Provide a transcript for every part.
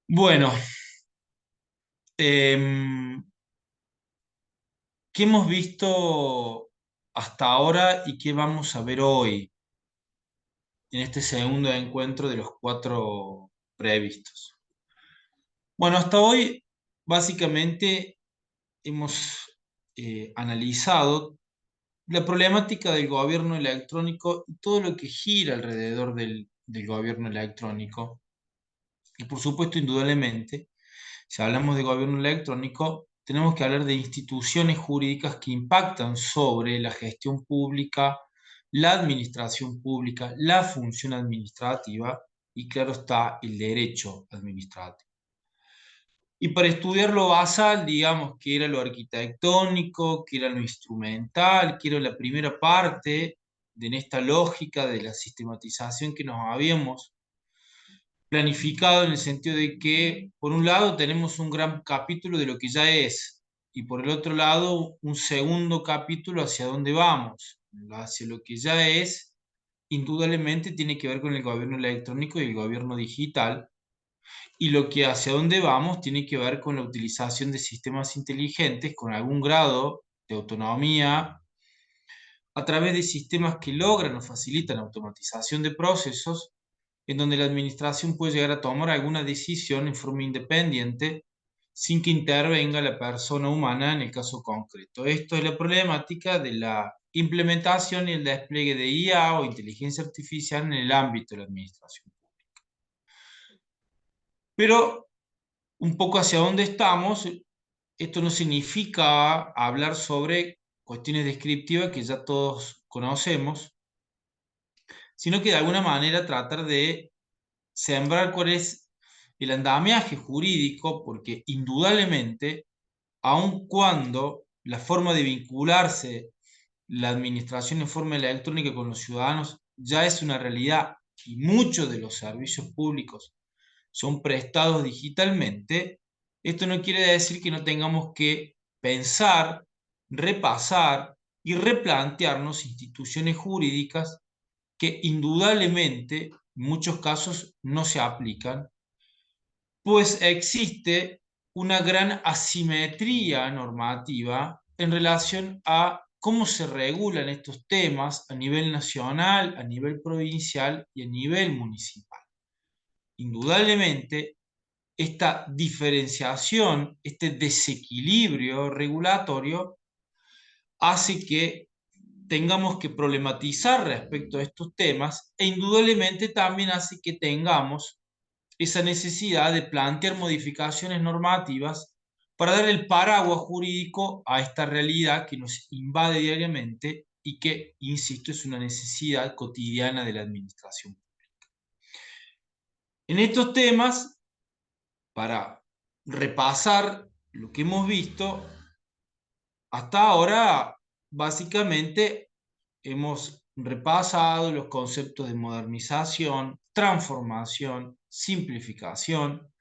Bueno, em, ¿qué hemos visto hasta ahora y qué vamos a ver hoy en este segundo encuentro de los cuatro previstos? Bueno, hasta hoy básicamente hemos analizado la problemática del gobierno electrónico y todo lo que gira alrededor del gobierno electrónico. Y por supuesto, indudablemente, si hablamos de gobierno electrónico, tenemos que hablar de instituciones jurídicas que impactan sobre la gestión pública, la administración pública, la función administrativa y, claro está, el derecho administrativo. Y para estudiar lo basal, digamos que era lo arquitectónico, que era lo instrumental, que era la primera parte de en esta lógica de la sistematización que nos habíamos planificado en el sentido de que, por un lado, tenemos un gran capítulo de lo que ya es, y por el otro lado, un segundo capítulo hacia dónde vamos. Hacia lo que ya es, indudablemente tiene que ver con el gobierno electrónico y el gobierno digital, y lo que hacia dónde vamos tiene que ver con la utilización de sistemas inteligentes con algún grado de autonomía a través de sistemas que logran o facilitan automatización de procesos en donde la administración puede llegar a tomar alguna decisión en forma independiente sin que intervenga la persona humana en el caso concreto. Esto es la problemática de la implementación y el despliegue de IA o inteligencia artificial en el ámbito de la administración. Pero un poco hacia dónde estamos, esto no significa hablar sobre cuestiones descriptivas que ya todos conocemos, sino que de alguna manera tratar de sembrar cuál es el andamiaje jurídico, porque indudablemente, aun cuando la forma de vincularse la administración en forma electrónica con los ciudadanos ya es una realidad y muchos de los servicios públicos son prestados digitalmente, esto no quiere decir que no tengamos que pensar, repasar y replantearnos instituciones jurídicas que indudablemente en muchos casos no se aplican, pues existe una gran asimetría normativa en relación a cómo se regulan estos temas a nivel nacional, a nivel provincial y a nivel municipal. Indudablemente, esta diferenciación, este desequilibrio regulatorio hace que tengamos que problematizar respecto a estos temas e indudablemente también hace que tengamos esa necesidad de plantear modificaciones normativas para dar el paraguas jurídico a esta realidad que nos invade diariamente y que, insisto, es una necesidad cotidiana de la administración. En estos temas, para repasar lo que hemos visto, hasta ahora, básicamente, hemos repasado los conceptos de modernización, transformación, simplificación,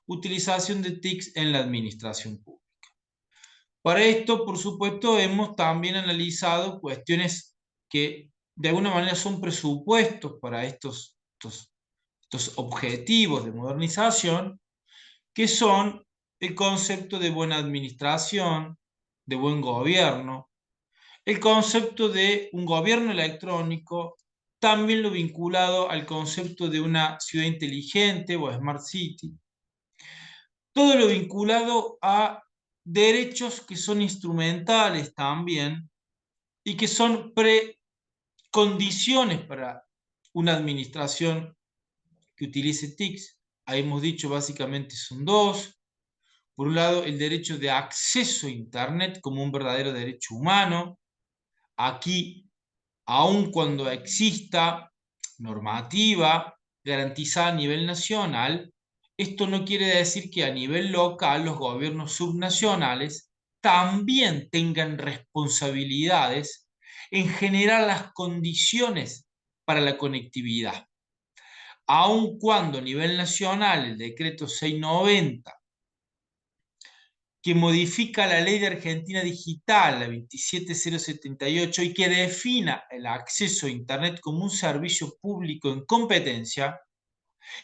utilización de TICs en la administración pública. Para esto, por supuesto, hemos también analizado cuestiones que de alguna manera son presupuestos para estos objetivos de modernización, que son el concepto de buena administración, de buen gobierno, el concepto de un gobierno electrónico, también lo vinculado al concepto de una ciudad inteligente o smart city, todo lo vinculado a derechos que son instrumentales también y que son precondiciones para una administración que utilice TICs. Ahí hemos dicho básicamente son dos. Por un lado, el derecho de acceso a Internet como un verdadero derecho humano. Aquí, aun cuando exista normativa garantizada a nivel nacional, esto no quiere decir que a nivel local los gobiernos subnacionales también tengan responsabilidades en generar las condiciones para la conectividad. Aun cuando a nivel nacional el decreto 690 que modifica la ley de Argentina Digital, la 27078, y que defina el acceso a Internet como un servicio público en competencia,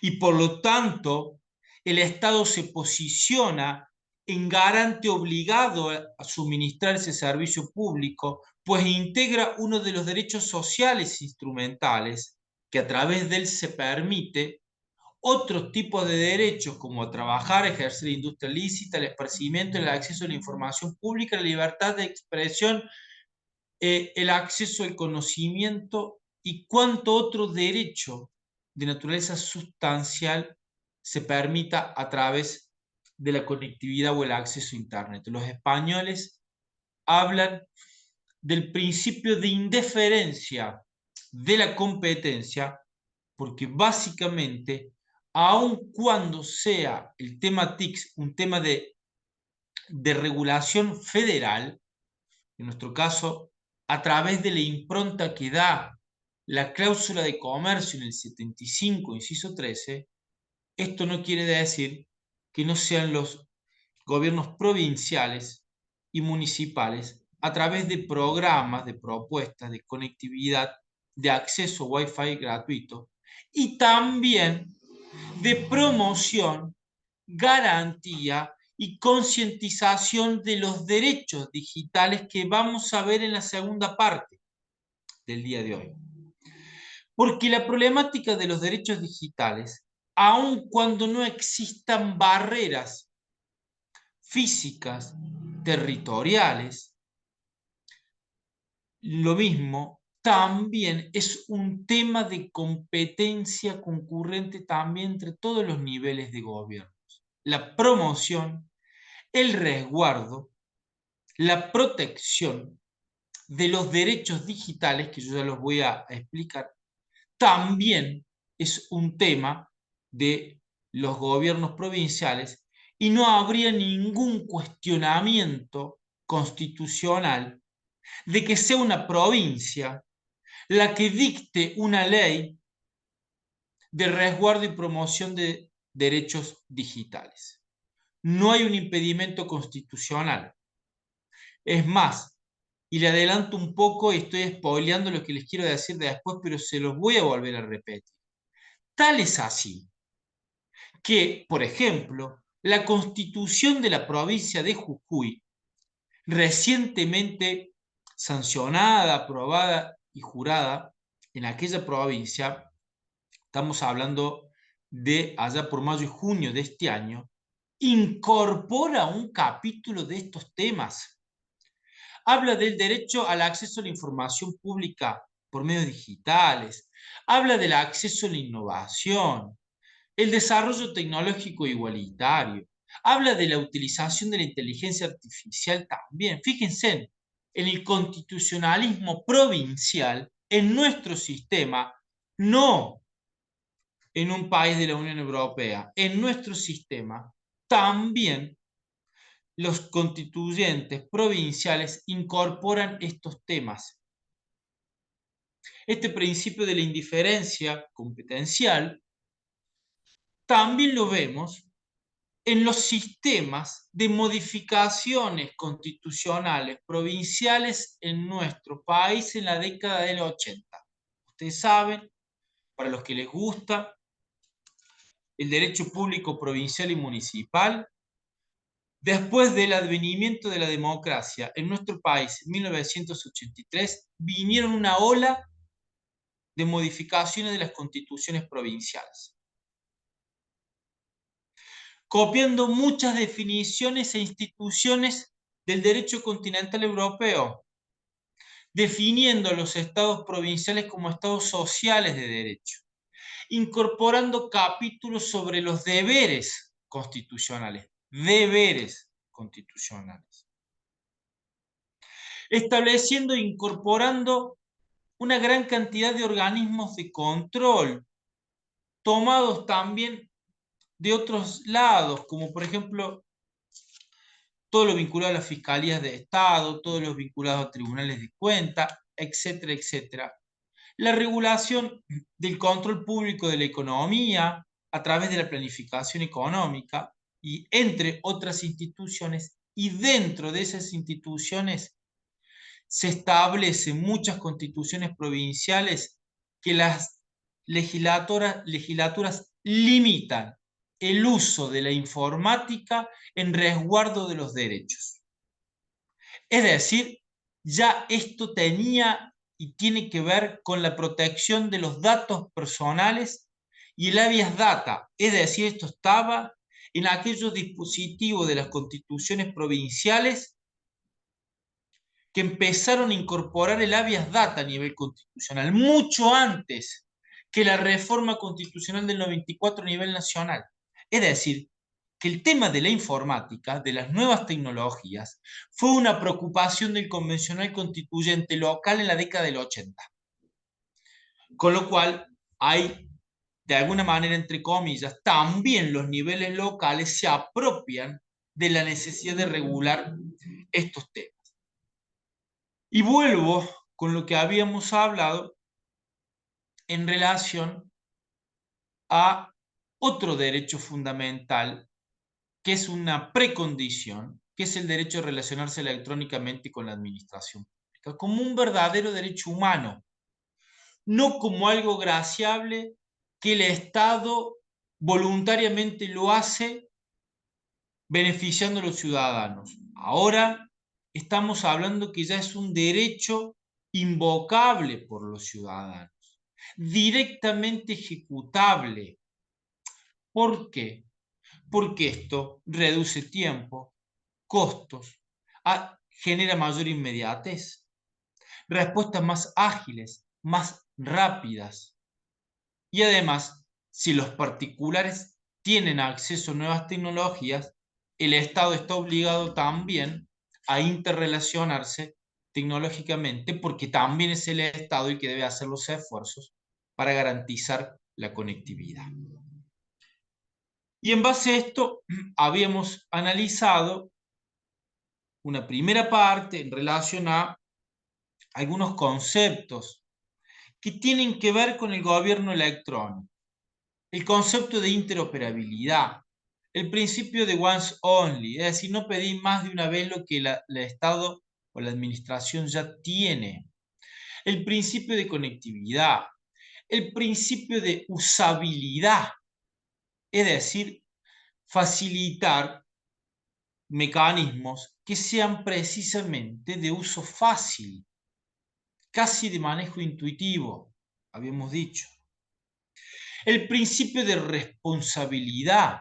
y por lo tanto el Estado se posiciona en garante obligado a suministrar ese servicio público, pues integra uno de los derechos sociales instrumentales que a través de él se permite otros tipos de derechos como trabajar, ejercer industria lícita, el esparcimiento, el acceso a la información pública, la libertad de expresión, el acceso al conocimiento y cuánto otro derecho de naturaleza sustancial se permita a través de la conectividad o el acceso a Internet. Los españoles hablan del principio de indiferencia de la competencia, porque básicamente, aun cuando sea el tema TICS un tema de regulación federal, en nuestro caso, a través de la impronta que da la cláusula de comercio en el 75, inciso 13, esto no quiere decir que no sean los gobiernos provinciales y municipales a través de programas, de propuestas de conectividad, de acceso Wi-Fi gratuito y también de promoción, garantía y concientización de los derechos digitales que vamos a ver en la segunda parte del día de hoy. Porque la problemática de los derechos digitales, aun cuando no existan barreras físicas, territoriales, lo mismo, también es un tema de competencia concurrente también entre todos los niveles de gobierno. La promoción, el resguardo, la protección de los derechos digitales, que yo ya los voy a explicar, también es un tema de los gobiernos provinciales y no habría ningún cuestionamiento constitucional de que sea una provincia la que dicte una ley de resguardo y promoción de derechos digitales. No hay un impedimento constitucional. Es más, y le adelanto un poco y estoy spoileando lo que les quiero decir después, pero se los voy a volver a repetir. Tal es así que, por ejemplo, la constitución de la provincia de Jujuy, recientemente sancionada, aprobada y jurada en aquella provincia, estamos hablando de allá por mayo y junio de este año, incorpora un capítulo de estos temas. Habla del derecho al acceso a la información pública por medios digitales, habla del acceso a la innovación, el desarrollo tecnológico igualitario, habla de la utilización de la inteligencia artificial también. Fíjense, en el constitucionalismo provincial, en nuestro sistema, no en un país de la Unión Europea, en nuestro sistema, también los constituyentes provinciales incorporan estos temas. Este principio de la indiferencia competencial también lo vemos en los sistemas de modificaciones constitucionales provinciales en nuestro país en la década del 80. Ustedes saben, para los que les gusta, el derecho público provincial y municipal. Después del advenimiento de la democracia en nuestro país en 1983, vinieron una ola de modificaciones de las constituciones provinciales, copiando muchas definiciones e instituciones del derecho continental europeo, definiendo a los estados provinciales como estados sociales de derecho, incorporando capítulos sobre los deberes constitucionales, estableciendo e incorporando una gran cantidad de organismos de control, tomados también de otros lados, como por ejemplo todo lo vinculado a las fiscalías de Estado, todo lo vinculado a tribunales de cuentas, etcétera, etcétera. La regulación del control público de la economía a través de la planificación económica y entre otras instituciones, y dentro de esas instituciones se establecen muchas constituciones provinciales que las legislaturas limitan el uso de la informática en resguardo de los derechos. Es decir, ya esto tenía y tiene que ver con la protección de los datos personales y el habeas data. Es decir, esto estaba en aquellos dispositivos de las constituciones provinciales que empezaron a incorporar el habeas data a nivel constitucional, mucho antes que la reforma constitucional del 94 a nivel nacional. Es decir, que el tema de la informática, de las nuevas tecnologías, fue una preocupación del convencional constituyente local en la década del 80. Con lo cual, hay, de alguna manera, entre comillas, también los niveles locales se apropian de la necesidad de regular estos temas. Y vuelvo con lo que habíamos hablado en relación a otro derecho fundamental, que es una precondición, que es el derecho a relacionarse electrónicamente con la administración pública, como un verdadero derecho humano, no como algo graciable que el Estado voluntariamente lo hace beneficiando a los ciudadanos. Ahora estamos hablando que ya es un derecho invocable por los ciudadanos, directamente ejecutable. ¿Por qué? Porque esto reduce tiempo, costos, genera mayor inmediatez, respuestas más ágiles, más rápidas. Y además, si los particulares tienen acceso a nuevas tecnologías, el Estado está obligado también a interrelacionarse tecnológicamente, porque también es el Estado el que debe hacer los esfuerzos para garantizar la conectividad. Y en base a esto, habíamos analizado una primera parte en relación a algunos conceptos que tienen que ver con el gobierno electrónico, el concepto de interoperabilidad, el principio de once only, es decir, no pedir más de una vez lo que el Estado o la administración ya tiene, el principio de conectividad, el principio de usabilidad, es decir, facilitar mecanismos que sean precisamente de uso fácil, casi de manejo intuitivo, habíamos dicho. El principio de responsabilidad,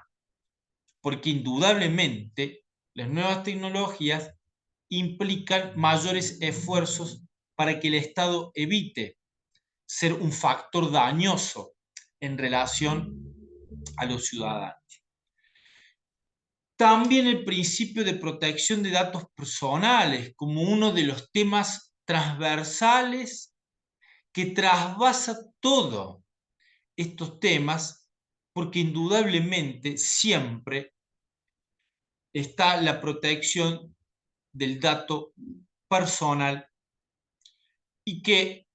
porque indudablemente las nuevas tecnologías implican mayores esfuerzos para que el Estado evite ser un factor dañoso en relación a los ciudadanos. También el principio de protección de datos personales como uno de los temas transversales que trasvasa todos estos temas, porque indudablemente siempre está la protección del dato personal y que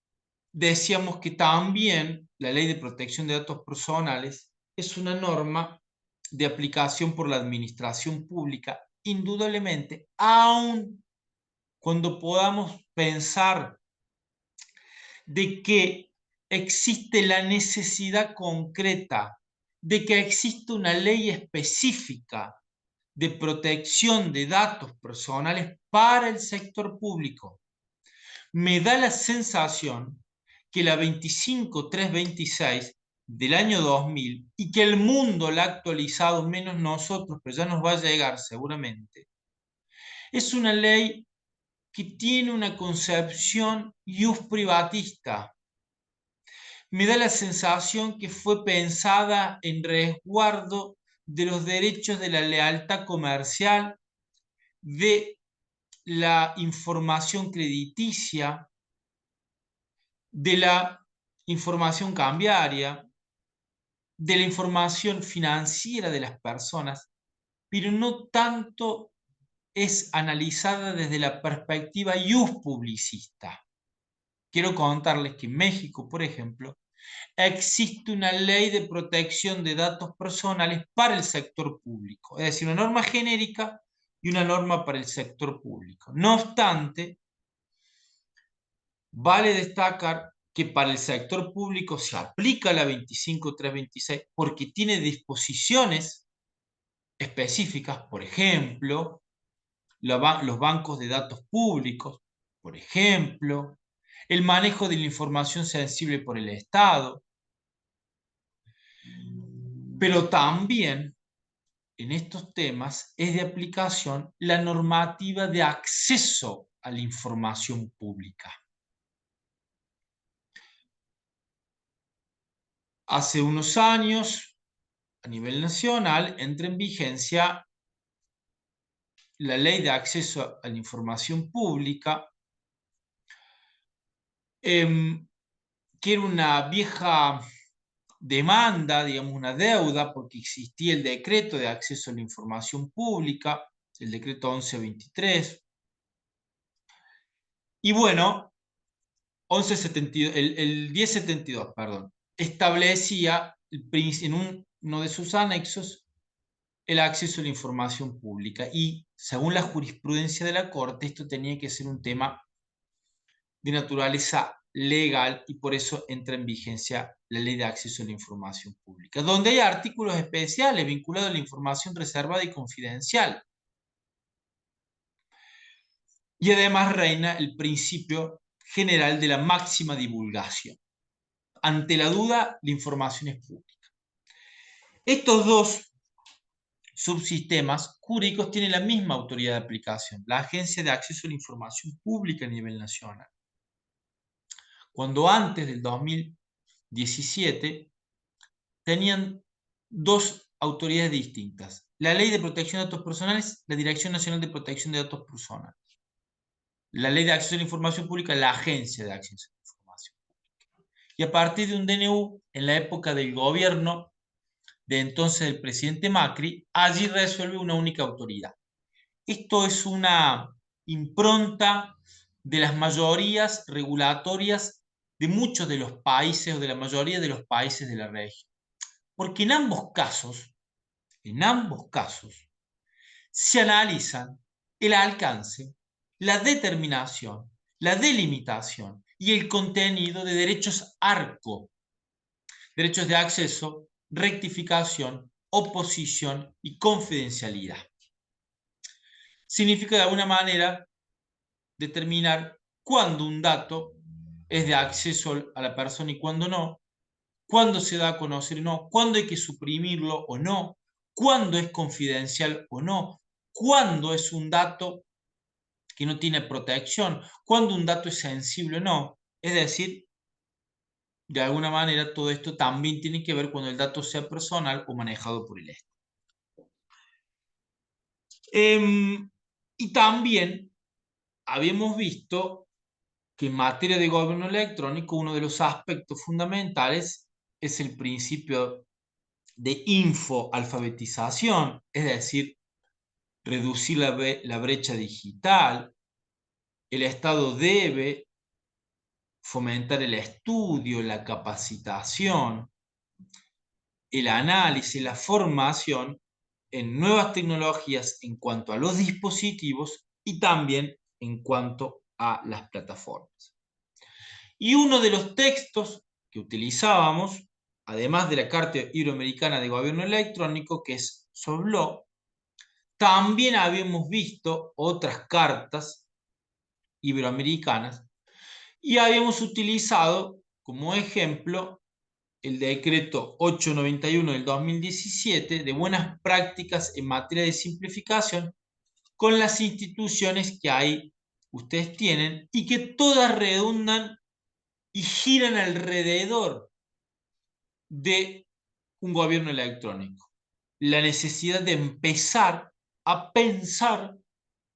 decíamos que también la Ley de Protección de Datos Personales es una norma de aplicación por la administración pública, indudablemente, aun cuando podamos pensar de que existe la necesidad concreta de que existe una ley específica de protección de datos personales para el sector público. Me da la sensación que la 25326 del año 2000 y que el mundo la ha actualizado, menos nosotros, pero ya nos va a llegar seguramente, es una ley que tiene una concepción ius privatista. Me da la sensación que fue pensada en resguardo de los derechos de la lealtad comercial, de la información crediticia, de la información cambiaria, de la información financiera de las personas, pero no tanto es analizada desde la perspectiva ius publicista. Quiero contarles que en México, por ejemplo, existe una ley de protección de datos personales para el sector público, es decir, una norma genérica y una norma para el sector público. No obstante, vale destacar que para el sector público se aplica la 25326 porque tiene disposiciones específicas, por ejemplo, los bancos de datos públicos, por ejemplo, el manejo de la información sensible por el Estado, pero también en estos temas es de aplicación la normativa de acceso a la información pública. Hace unos años, a nivel nacional, entra en vigencia la Ley de Acceso a la Información Pública, que era una vieja demanda, digamos una deuda, porque existía el decreto de acceso a la información pública, el decreto 1123. Y bueno, 1172, el 1072, perdón, establecía en uno de sus anexos el acceso a la información pública. Y según la jurisprudencia de la Corte, esto tenía que ser un tema de naturaleza legal y por eso entra en vigencia la Ley de Acceso a la Información Pública, donde hay artículos especiales vinculados a la información reservada y confidencial. Y además reina el principio general de la máxima divulgación. Ante la duda, la información es pública. Estos dos subsistemas jurídicos tienen la misma autoridad de aplicación, la Agencia de Acceso a la Información Pública a nivel nacional. Cuando antes del 2017 tenían dos autoridades distintas, la Ley de Protección de Datos Personales, la Dirección Nacional de Protección de Datos Personales. La Ley de Acceso a la Información Pública, la Agencia de Acceso a la Información Pública. Y a partir de un DNU, en la época del gobierno de entonces del presidente Macri, allí resuelve una única autoridad. Esto es una impronta de las mayorías regulatorias de muchos de los países o de la mayoría de los países de la región. Porque en ambos casos, se analizan el alcance, la determinación, la delimitación y el contenido de derechos ARCO, derechos de acceso, rectificación, oposición y confidencialidad. Significa de alguna manera determinar cuándo un dato es de acceso a la persona y cuándo no, cuándo se da a conocer o no, cuándo hay que suprimirlo o no, cuándo es confidencial o no, cuándo es un dato que no tiene protección, cuándo un dato es sensible o no. Es decir, de alguna manera todo esto también tiene que ver cuando el dato sea personal o manejado por el Estado. Y también habíamos visto que en materia de gobierno electrónico uno de los aspectos fundamentales es el principio de infoalfabetización, es decir, reducir la brecha digital. El Estado debe fomentar el estudio, la capacitación, el análisis, la formación en nuevas tecnologías en cuanto a los dispositivos y también en cuanto a las plataformas. Y uno de los textos que utilizábamos, además de la Carta Iberoamericana de Gobierno Electrónico, que es SOBLO, también habíamos visto otras cartas iberoamericanas y habíamos utilizado como ejemplo el decreto 891 del 2017 de buenas prácticas en materia de simplificación con las instituciones que ahí ustedes tienen y que todas redundan y giran alrededor de un gobierno electrónico. La necesidad de empezar a pensar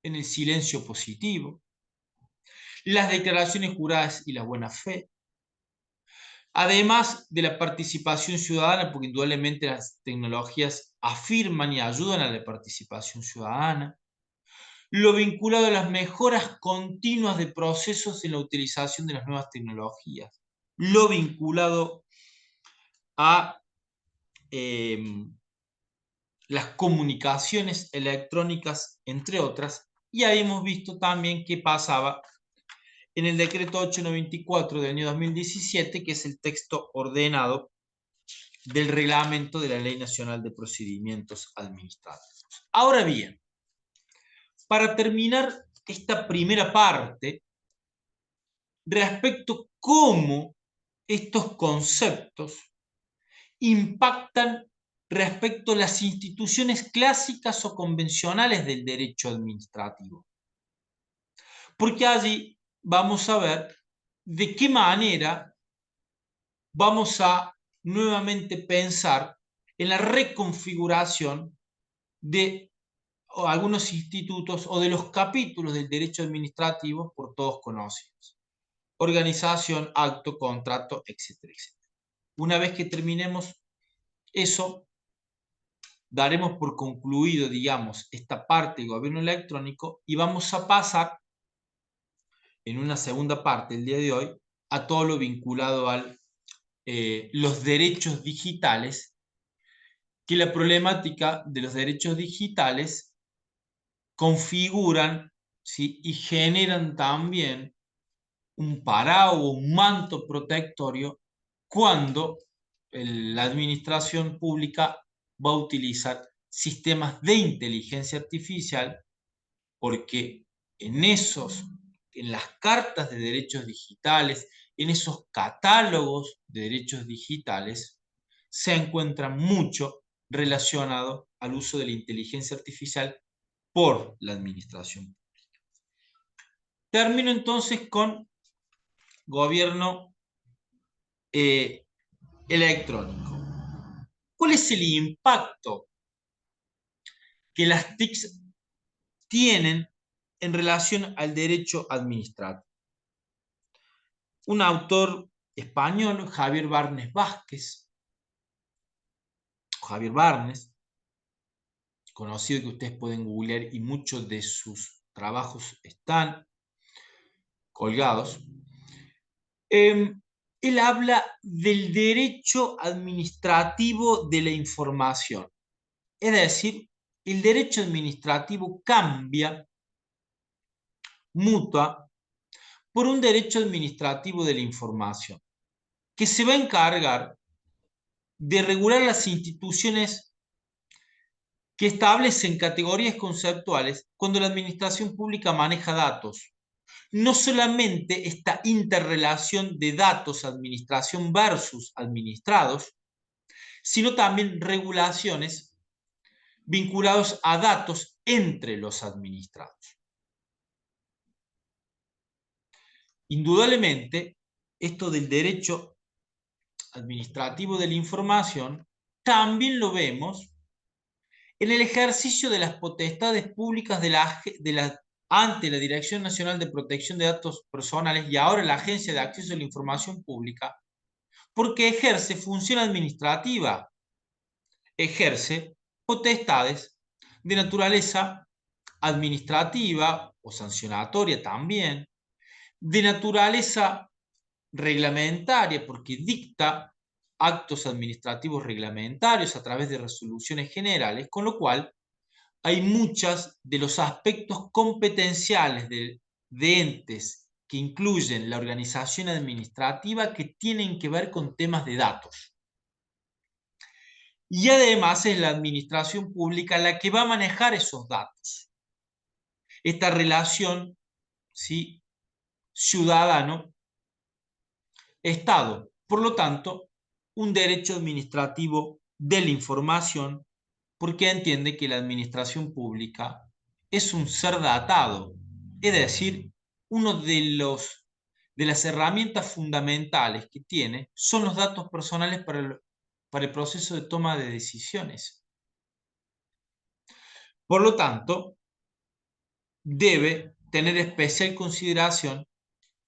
en el silencio positivo, las declaraciones juradas y la buena fe, además de la participación ciudadana, porque indudablemente las tecnologías afirman y ayudan a la participación ciudadana, lo vinculado a las mejoras continuas de procesos en la utilización de las nuevas tecnologías, lo vinculado a las comunicaciones electrónicas, entre otras, y habíamos visto también qué pasaba en el decreto 894 del año 2017, que es el texto ordenado del reglamento de la Ley Nacional de Procedimientos Administrativos. Ahora bien, para terminar esta primera parte, respecto a cómo estos conceptos impactan respecto a las instituciones clásicas o convencionales del derecho administrativo. Porque allí vamos a ver de qué manera vamos a nuevamente pensar en la reconfiguración de algunos institutos o de los capítulos del derecho administrativo por todos conocidos. Organización, acto, contrato, etcétera, etcétera. Una vez que terminemos eso, daremos por concluido, digamos, esta parte de gobierno electrónico y vamos a pasar en una segunda parte el día de hoy a todo lo vinculado a los derechos digitales, que la problemática de los derechos digitales configuran, ¿sí?, y generan también un paraguas, un manto protectorio cuando la administración pública va a utilizar sistemas de inteligencia artificial, porque en en las cartas de derechos digitales, en esos catálogos de derechos digitales, se encuentra mucho relacionado al uso de la inteligencia artificial por la administración. Termino entonces con gobierno electrónico. ¿Cuál es el impacto que las TICs tienen en relación al derecho administrativo? Un autor español, Javier Barnes Vázquez, Javier Barnes, conocido, que ustedes pueden googlear y muchos de sus trabajos están colgados, él habla del derecho administrativo de la información. Es decir, el derecho administrativo cambia, mutua, por un derecho administrativo de la información, que se va a encargar de regular las instituciones que establecen categorías conceptuales cuando la administración pública maneja datos. No solamente esta interrelación de datos, administración versus administrados, sino también regulaciones vinculados a datos entre los administrados. Indudablemente, esto del derecho administrativo de la información también lo vemos en el ejercicio de las potestades públicas ante la Dirección Nacional de Protección de Datos Personales y ahora la Agencia de Acceso a la Información Pública, porque ejerce función administrativa, ejerce potestades de naturaleza administrativa o sancionatoria también, de naturaleza reglamentaria, porque dicta actos administrativos reglamentarios a través de resoluciones generales, con lo cual hay muchos de los aspectos competenciales de entes que incluyen la organización administrativa que tienen que ver con temas de datos. Y además es la administración pública la que va a manejar esos datos. Esta relación, ¿sí?, ciudadano-Estado. Por lo tanto, un derecho administrativo de la información, porque entiende que la administración pública es un ser datado, es decir, uno de las herramientas fundamentales que tiene son los datos personales para el proceso de toma de decisiones. Por lo tanto, debe tener especial consideración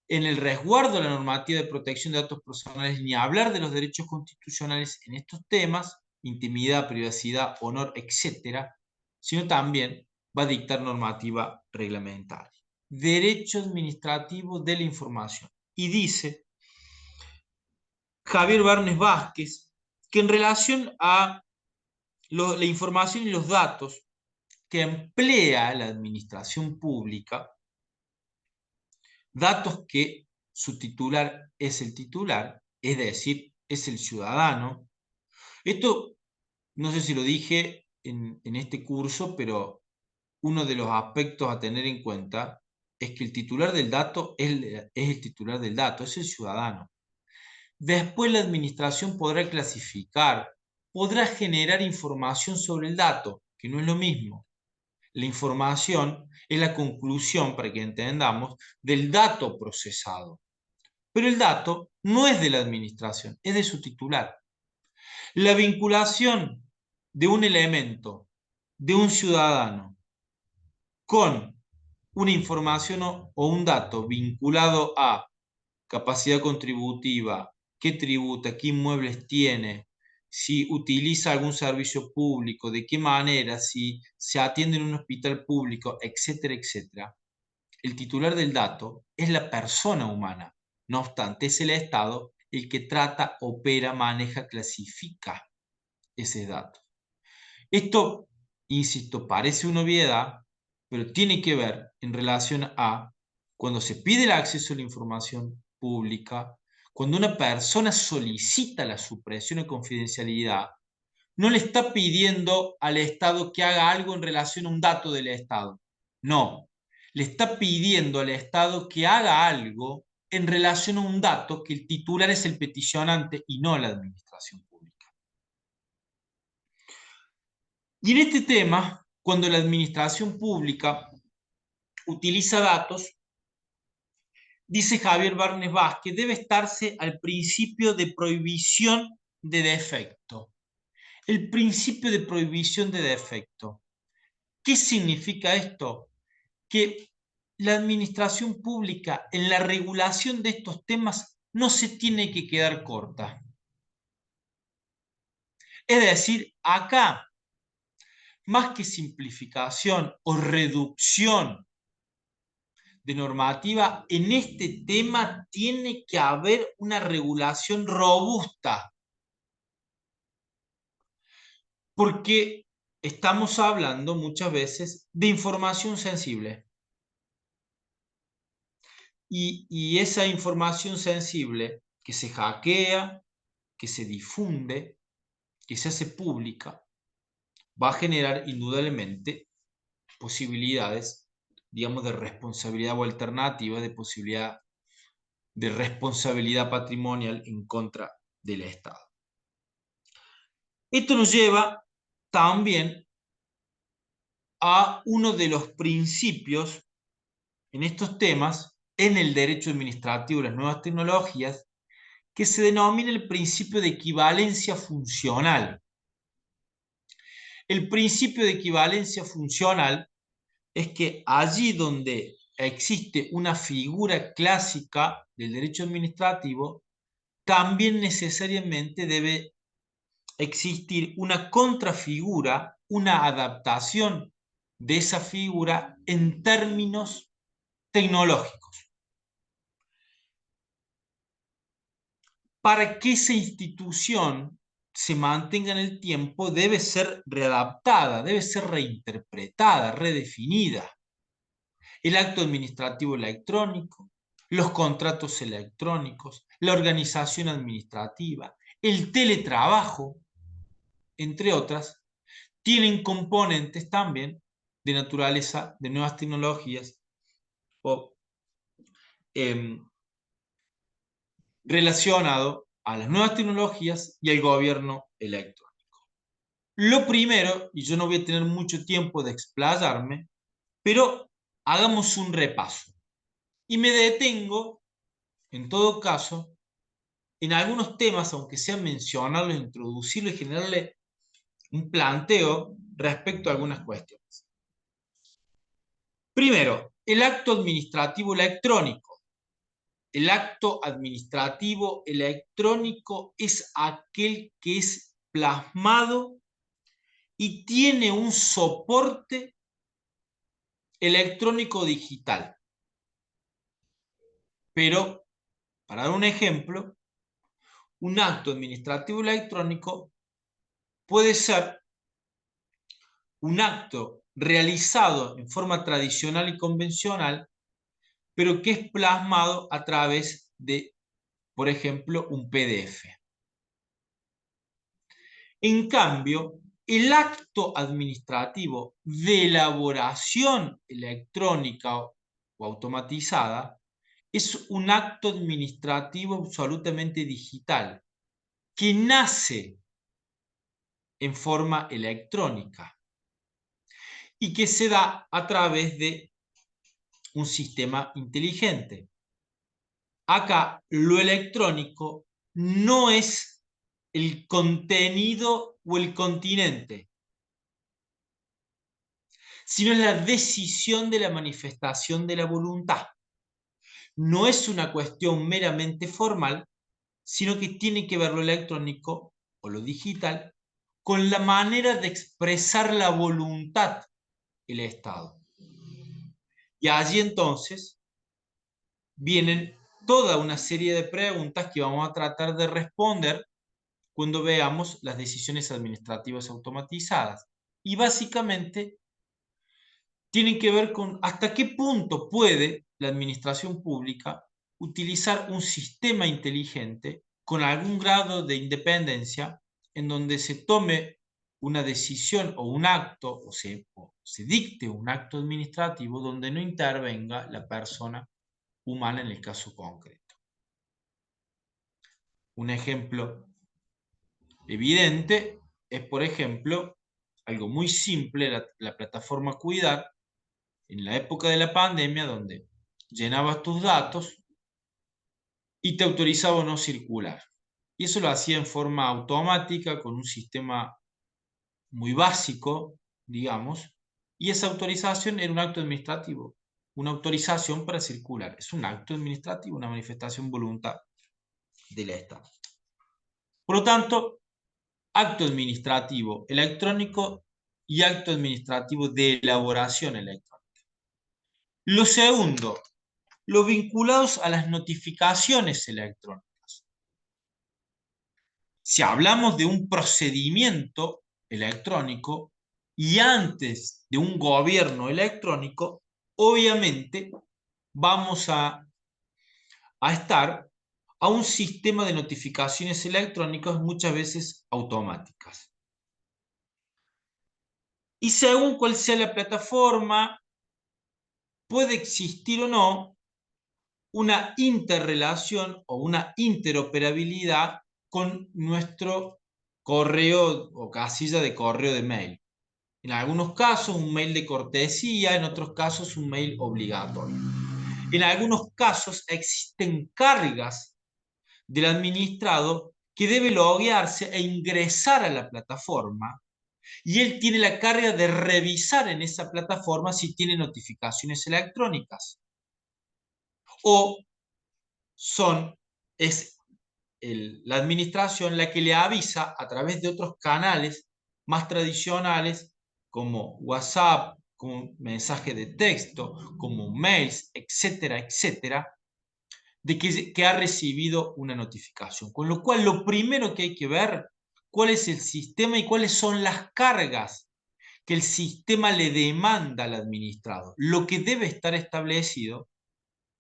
en el resguardo de la normativa de protección de datos personales, ni hablar de los derechos constitucionales en estos temas, intimidad, privacidad, honor, etcétera, sino también va a dictar normativa reglamentaria. Derecho administrativo de la información. Y dice Javier Barnes Vázquez que en relación a la información y los datos que emplea la administración pública, datos que su titular es el titular, es decir, es el ciudadano. Esto, no sé si lo dije en este curso, pero uno de los aspectos a tener en cuenta es que el titular del dato es el titular del dato, es el ciudadano. Después la administración podrá clasificar, podrá generar información sobre el dato, que no es lo mismo. La información es la conclusión, para que entendamos, del dato procesado. Pero el dato no es de la administración, es de su titular. La vinculación de un elemento, de un ciudadano, con una información o un dato vinculado a capacidad contributiva, qué tributa, qué inmuebles tiene, si utiliza algún servicio público, de qué manera, si se atiende en un hospital público, etcétera, etcétera. El titular del dato es la persona humana. No obstante, es el Estado el que trata, opera, maneja, clasifica ese dato. Esto, insisto, parece una obviedad, pero tiene que ver en relación a cuando se pide el acceso a la información pública, cuando una persona solicita la supresión de confidencialidad, no le está pidiendo al Estado que haga algo en relación a un dato del Estado. No, le está pidiendo al Estado que haga algo en relación a un dato que el titular es el peticionante y no la administración pública. Y en este tema, cuando la administración pública utiliza datos, dice Javier Barnes Vázquez, debe estarse al principio de prohibición de defecto. El principio de prohibición de defecto. ¿Qué significa esto? Que la administración pública en la regulación de estos temas no se tiene que quedar corta. Es decir, acá, más que simplificación o reducción de normativa, en este tema tiene que haber una regulación robusta, porque estamos hablando muchas veces de información sensible. Y esa información sensible que se hackea, que se difunde, que se hace pública, va a generar indudablemente posibilidades, digamos, de responsabilidad o alternativa, de posibilidad de responsabilidad patrimonial en contra del Estado. Esto nos lleva también a uno de los principios en estos temas, en el derecho administrativo de las nuevas tecnologías, que se denomina el principio de equivalencia funcional. El principio de equivalencia funcional es que allí donde existe una figura clásica del derecho administrativo, también necesariamente debe existir una contrafigura, una adaptación de esa figura en términos tecnológicos. Para que esa institución se mantenga en el tiempo, debe ser readaptada, debe ser reinterpretada, redefinida. El acto administrativo electrónico, los contratos electrónicos, la organización administrativa, el teletrabajo, entre otras, tienen componentes también de naturaleza de nuevas tecnologías o relacionado a las nuevas tecnologías y al gobierno electrónico. Lo primero, y yo no voy a tener mucho tiempo de explayarme, pero hagamos un repaso. Y me detengo, en todo caso, en algunos temas, aunque sea mencionarlos, introducirlos y generarle un planteo respecto a algunas cuestiones. Primero, el acto administrativo electrónico. El acto administrativo electrónico es aquel que es plasmado y tiene un soporte electrónico digital. Pero, para dar un ejemplo, un acto administrativo electrónico puede ser un acto realizado en forma tradicional y convencional, pero que es plasmado a través de, por ejemplo, un PDF. En cambio, el acto administrativo de elaboración electrónica o automatizada es un acto administrativo absolutamente digital que nace en forma electrónica y que se da a través de un sistema inteligente. Acá lo electrónico no es el contenido o el continente, sino es la decisión de la manifestación de la voluntad. No es una cuestión meramente formal, sino que tiene que ver lo electrónico o lo digital con la manera de expresar la voluntad del Estado. Y allí entonces vienen toda una serie de preguntas que vamos a tratar de responder cuando veamos las decisiones administrativas automatizadas. Y básicamente tienen que ver con hasta qué punto puede la administración pública utilizar un sistema inteligente con algún grado de independencia en donde se tome una decisión o un acto o se dicte un acto administrativo donde no intervenga la persona humana en el caso concreto. Un ejemplo evidente es, por ejemplo, algo muy simple, la plataforma Cuidar, en la época de la pandemia, donde llenabas tus datos y te autorizaba o no circular. Y eso lo hacía en forma automática, con un sistema muy básico, digamos, y esa autorización era un acto administrativo, una autorización para circular. Es un acto administrativo, una manifestación voluntad del Estado. Por lo tanto, acto administrativo electrónico y acto administrativo de elaboración electrónica. Lo segundo, los vinculados a las notificaciones electrónicas. Si hablamos de un procedimiento electrónico y antes de un gobierno electrónico, obviamente vamos a estar a un sistema de notificaciones electrónicas muchas veces automáticas. Y según cuál sea la plataforma, puede existir o no una interrelación o una interoperabilidad con nuestro correo o casilla de correo de mail. En algunos casos un mail de cortesía, en otros casos un mail obligatorio. En algunos casos existen cargas del administrado que debe loguearse e ingresar a la plataforma y él tiene la carga de revisar en esa plataforma si tiene notificaciones electrónicas. O es la administración la que le avisa a través de otros canales más tradicionales como WhatsApp, como mensaje de texto, como mails, etcétera, etcétera, de que ha recibido una notificación. Con lo cual, lo primero que hay que ver, cuál es el sistema y cuáles son las cargas que el sistema le demanda al administrado, lo que debe estar establecido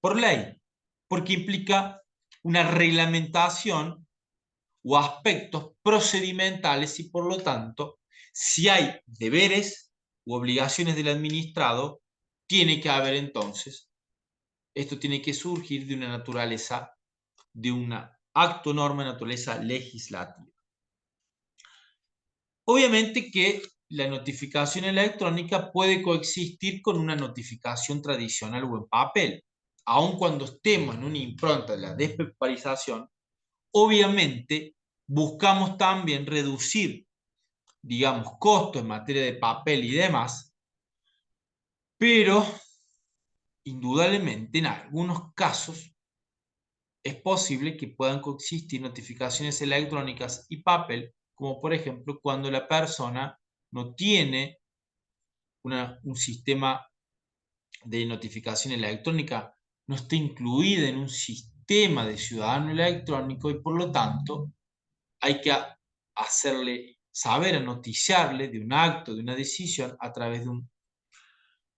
por ley, porque implica una reglamentación o aspectos procedimentales y por lo tanto, si hay deberes u obligaciones del administrado, tiene que haber entonces, esto tiene que surgir de una naturaleza, de un acto norma de naturaleza legislativa. Obviamente que la notificación electrónica puede coexistir con una notificación tradicional o en papel. Aun cuando estemos en una impronta de la despaperización, obviamente buscamos también reducir, digamos, costos en materia de papel y demás, pero indudablemente en algunos casos es posible que puedan coexistir notificaciones electrónicas y papel, como por ejemplo cuando la persona no tiene un sistema de notificación electrónica, no está incluida en un sistema de ciudadano electrónico y por lo tanto hay que hacerle saber, a noticiarle de un acto, de una decisión a través de un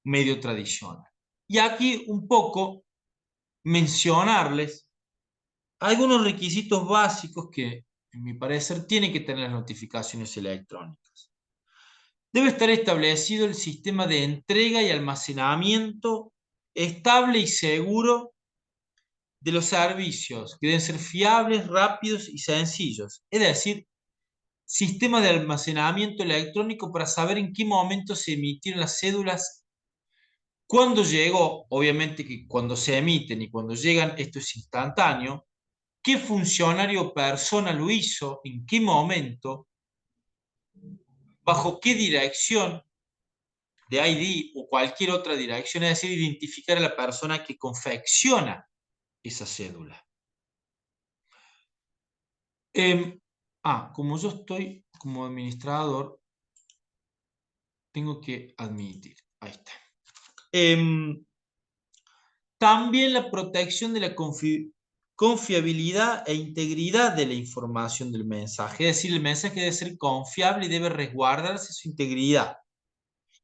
medio tradicional. Y aquí un poco mencionarles algunos requisitos básicos que, en mi parecer, tienen que tener las notificaciones electrónicas. Debe estar establecido el sistema de entrega y almacenamiento estable y seguro de los servicios, que deben ser fiables, rápidos y sencillos. Es decir, sistema de almacenamiento electrónico para saber en qué momento se emitieron las cédulas, cuándo llegó, obviamente que cuando se emiten y cuando llegan esto es instantáneo, qué funcionario o persona lo hizo, en qué momento, bajo qué dirección de ID o cualquier otra dirección, es decir, identificar a la persona que confecciona esa cédula. Como yo estoy como administrador, tengo que admitir. Ahí está. También la protección de la confiabilidad e integridad de la información del mensaje. Es decir, el mensaje debe ser confiable y debe resguardarse su integridad.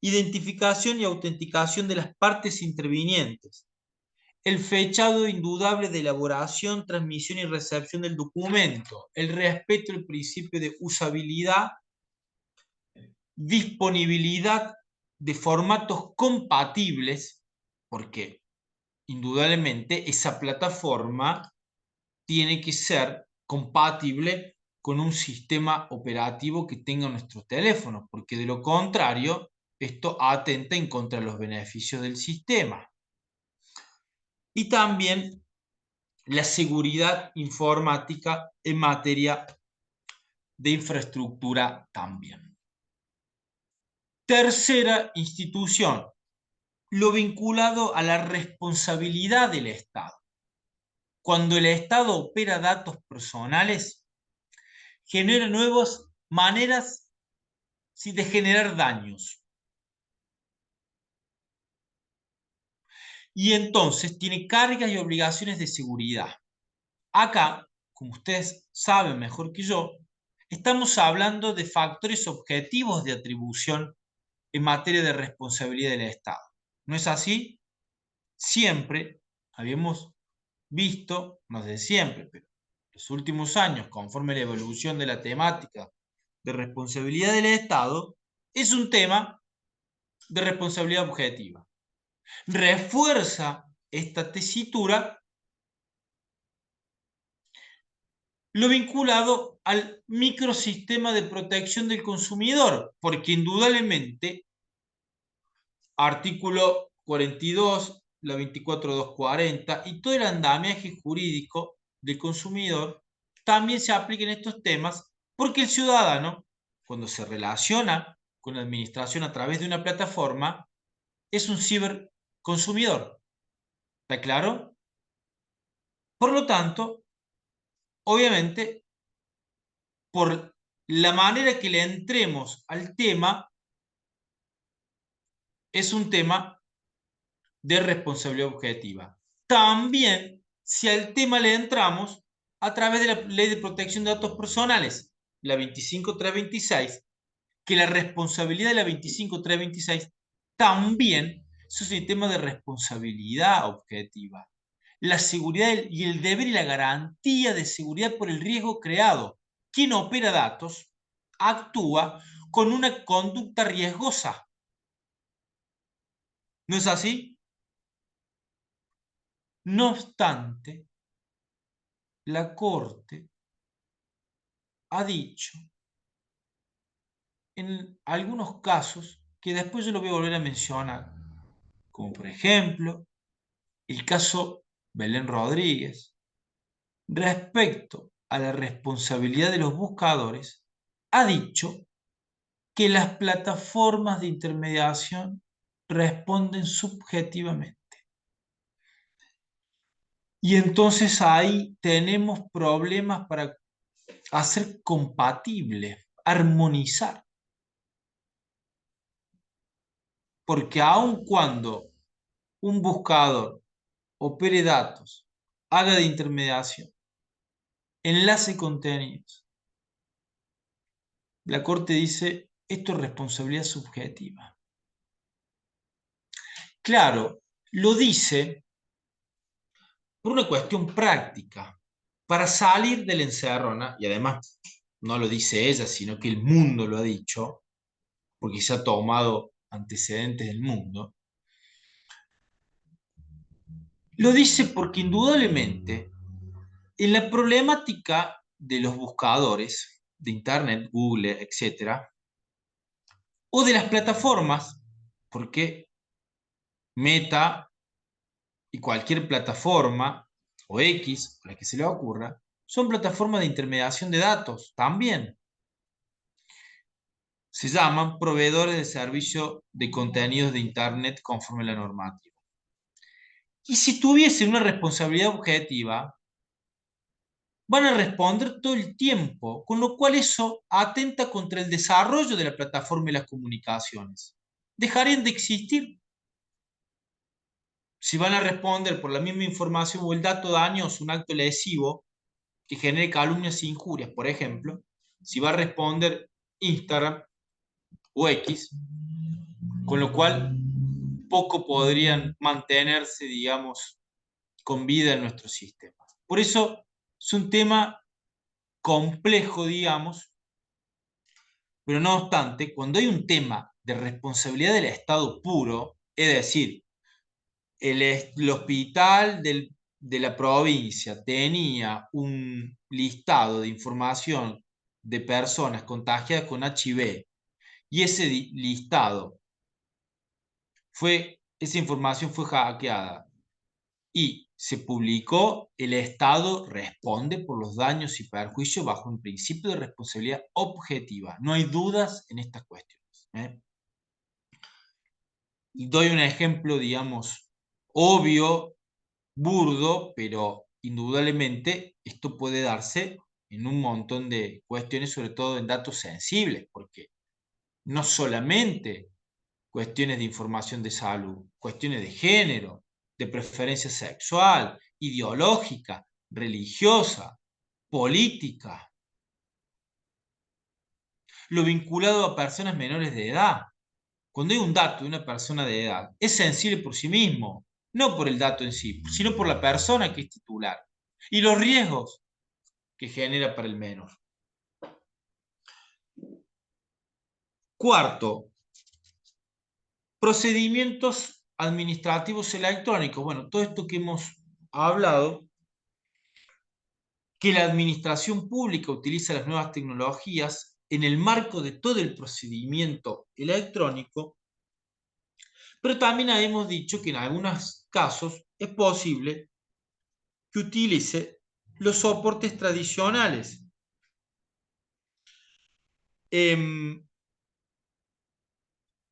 Identificación y autenticación de las partes intervinientes. El fechado indudable de elaboración, transmisión y recepción del documento. El respeto al principio de usabilidad, disponibilidad de formatos compatibles, porque indudablemente esa plataforma tiene que ser compatible con un sistema operativo que tenga nuestro teléfono, porque de lo contrario, esto atenta en contra de los beneficios del sistema. Y también la seguridad informática en materia de infraestructura también. Tercera institución, lo vinculado a la responsabilidad del Estado. Cuando el Estado opera datos personales, genera nuevas maneras de generar daños. Y entonces tiene cargas y obligaciones de seguridad. Acá, como ustedes saben mejor que yo, estamos hablando de factores objetivos de atribución en materia de responsabilidad del Estado. ¿No es así? Siempre habíamos visto, no desde siempre, pero los últimos años, conforme la evolución de la temática de responsabilidad del Estado, es un tema de responsabilidad objetiva. Refuerza esta tesitura lo vinculado al microsistema de protección del consumidor, porque indudablemente, artículo 42, la 24240 y todo el andamiaje jurídico del consumidor también se aplica en estos temas, porque el ciudadano, cuando se relaciona con la administración a través de una plataforma, es un ciberconsumidor. ¿Está claro? Por lo tanto, obviamente, por la manera que le entremos al tema, es un tema de responsabilidad objetiva. También, si al tema le entramos a través de la Ley de Protección de Datos Personales, la 25326, que la responsabilidad de la 25326 también es un sistema de responsabilidad objetiva. La seguridad y el deber y la garantía de seguridad por el riesgo creado. Quien opera datos actúa con una conducta riesgosa. ¿No es así? No obstante, la Corte ha dicho en algunos casos que después yo lo voy a volver a mencionar, como por ejemplo el caso Belén Rodríguez, respecto a la responsabilidad de los buscadores, ha dicho que las plataformas de intermediación responden subjetivamente. Y entonces ahí tenemos problemas para hacer compatible, armonizar. Porque aun cuando un buscador opere datos, haga de intermediación, enlace contenidos, la Corte dice, esto es responsabilidad subjetiva. Claro, lo dice por una cuestión práctica, para salir de la encerrona, y además no lo dice ella, sino que el mundo lo ha dicho, porque se ha tomado antecedentes del mundo, lo dice porque indudablemente en la problemática de los buscadores de Internet, Google, etcétera, o de las plataformas, porque Meta y cualquier plataforma, o X, la que se le ocurra, son plataformas de intermediación de datos también. Se llaman proveedores de servicio de contenidos de Internet conforme a la normativa. Y si tuviesen una responsabilidad objetiva, van a responder todo el tiempo, con lo cual eso atenta contra el desarrollo de la plataforma y las comunicaciones. Dejarían de existir. Si van a responder por la misma información o el dato dañoso, un acto lesivo que genere calumnias e injurias, por ejemplo, si va a responder Instagram o X, con lo cual poco podrían mantenerse, digamos, con vida en nuestro sistema. Por eso es un tema complejo, digamos, pero no obstante, cuando hay un tema de responsabilidad del Estado puro, es decir, el hospital de la provincia tenía un listado de información de personas contagiadas con HIV y ese listado esa información fue hackeada y se publicó, el Estado responde por los daños y perjuicios bajo un principio de responsabilidad objetiva. No hay dudas en estas cuestiones. Doy un ejemplo, digamos, obvio, burdo, pero indudablemente esto puede darse en un montón de cuestiones, sobre todo en datos sensibles, porque no solamente cuestiones de información de salud, cuestiones de género, de preferencia sexual, ideológica, religiosa, política, lo vinculado a personas menores de edad. Cuando hay un dato de una persona de edad, es sensible por sí mismo, no por el dato en sí, sino por la persona que es titular y los riesgos que genera para el menor. Cuarto, procedimientos administrativos electrónicos. Bueno, todo esto que hemos hablado, que la administración pública utiliza las nuevas tecnologías en el marco de todo el procedimiento electrónico, pero también hemos dicho que en algunos casos es posible que utilice los soportes tradicionales.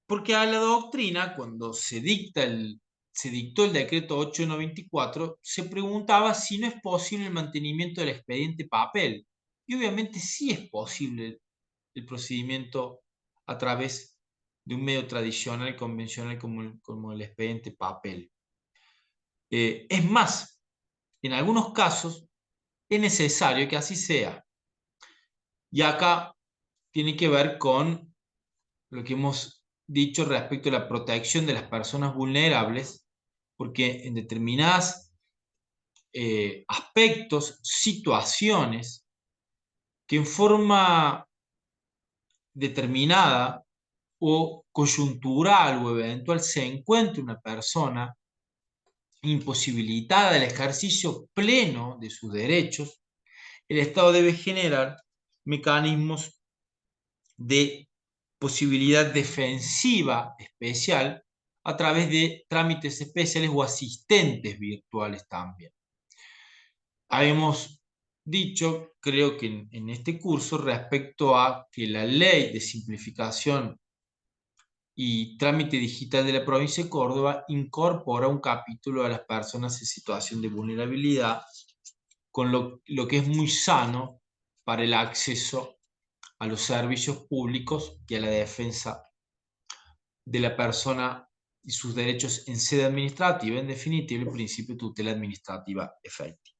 Porque a la doctrina, cuando se dictó el decreto 8124, se preguntaba si no es posible el mantenimiento del expediente papel. Y obviamente sí es posible el procedimiento a través de un medio tradicional, convencional como el expediente papel. Es más, en algunos casos es necesario que así sea. Y acá tiene que ver con lo que hemos dicho respecto a la protección de las personas vulnerables, porque en determinados aspectos, situaciones, que en forma determinada o coyuntural o eventual se encuentre una persona imposibilitada del ejercicio pleno de sus derechos, el Estado debe generar mecanismos de posibilidad defensiva especial a través de trámites especiales o asistentes virtuales también. Habíamos dicho, creo que en este curso, respecto a que la ley de simplificación y trámite digital de la provincia de Córdoba incorpora un capítulo a las personas en situación de vulnerabilidad, con lo que es muy sano para el acceso a los servicios públicos y a la defensa de la persona y sus derechos en sede administrativa, en definitiva, el principio de tutela administrativa efectiva.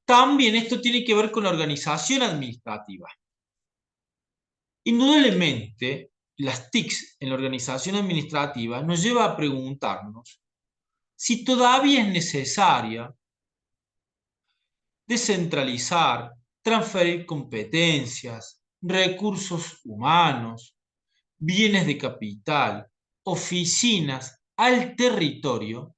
También esto tiene que ver con la organización administrativa. Indudablemente, las TICs en la organización administrativa nos lleva a preguntarnos si todavía es necesaria descentralizar, transferir competencias, recursos humanos, bienes de capital, oficinas al territorio,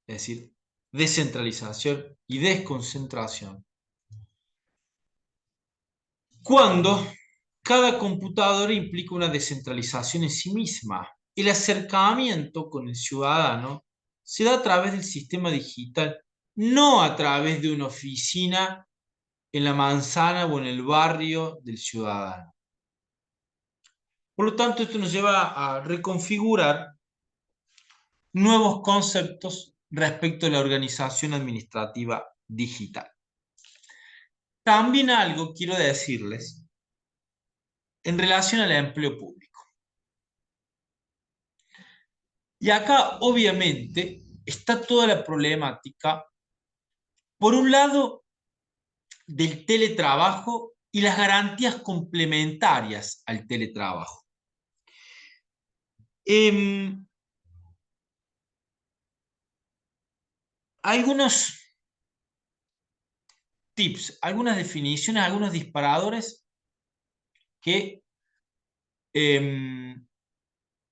es decir, descentralización y desconcentración, cuando cada computadora implica una descentralización en sí misma. El acercamiento con el ciudadano se da a través del sistema digital, no a través de una oficina en la manzana o en el barrio del ciudadano. Por lo tanto, esto nos lleva a reconfigurar nuevos conceptos respecto a la organización administrativa digital. También algo quiero decirles en relación al empleo público. Y acá, obviamente, está toda la problemática, por un lado, del teletrabajo y las garantías complementarias al teletrabajo. Algunos tips, algunas definiciones, algunos disparadores que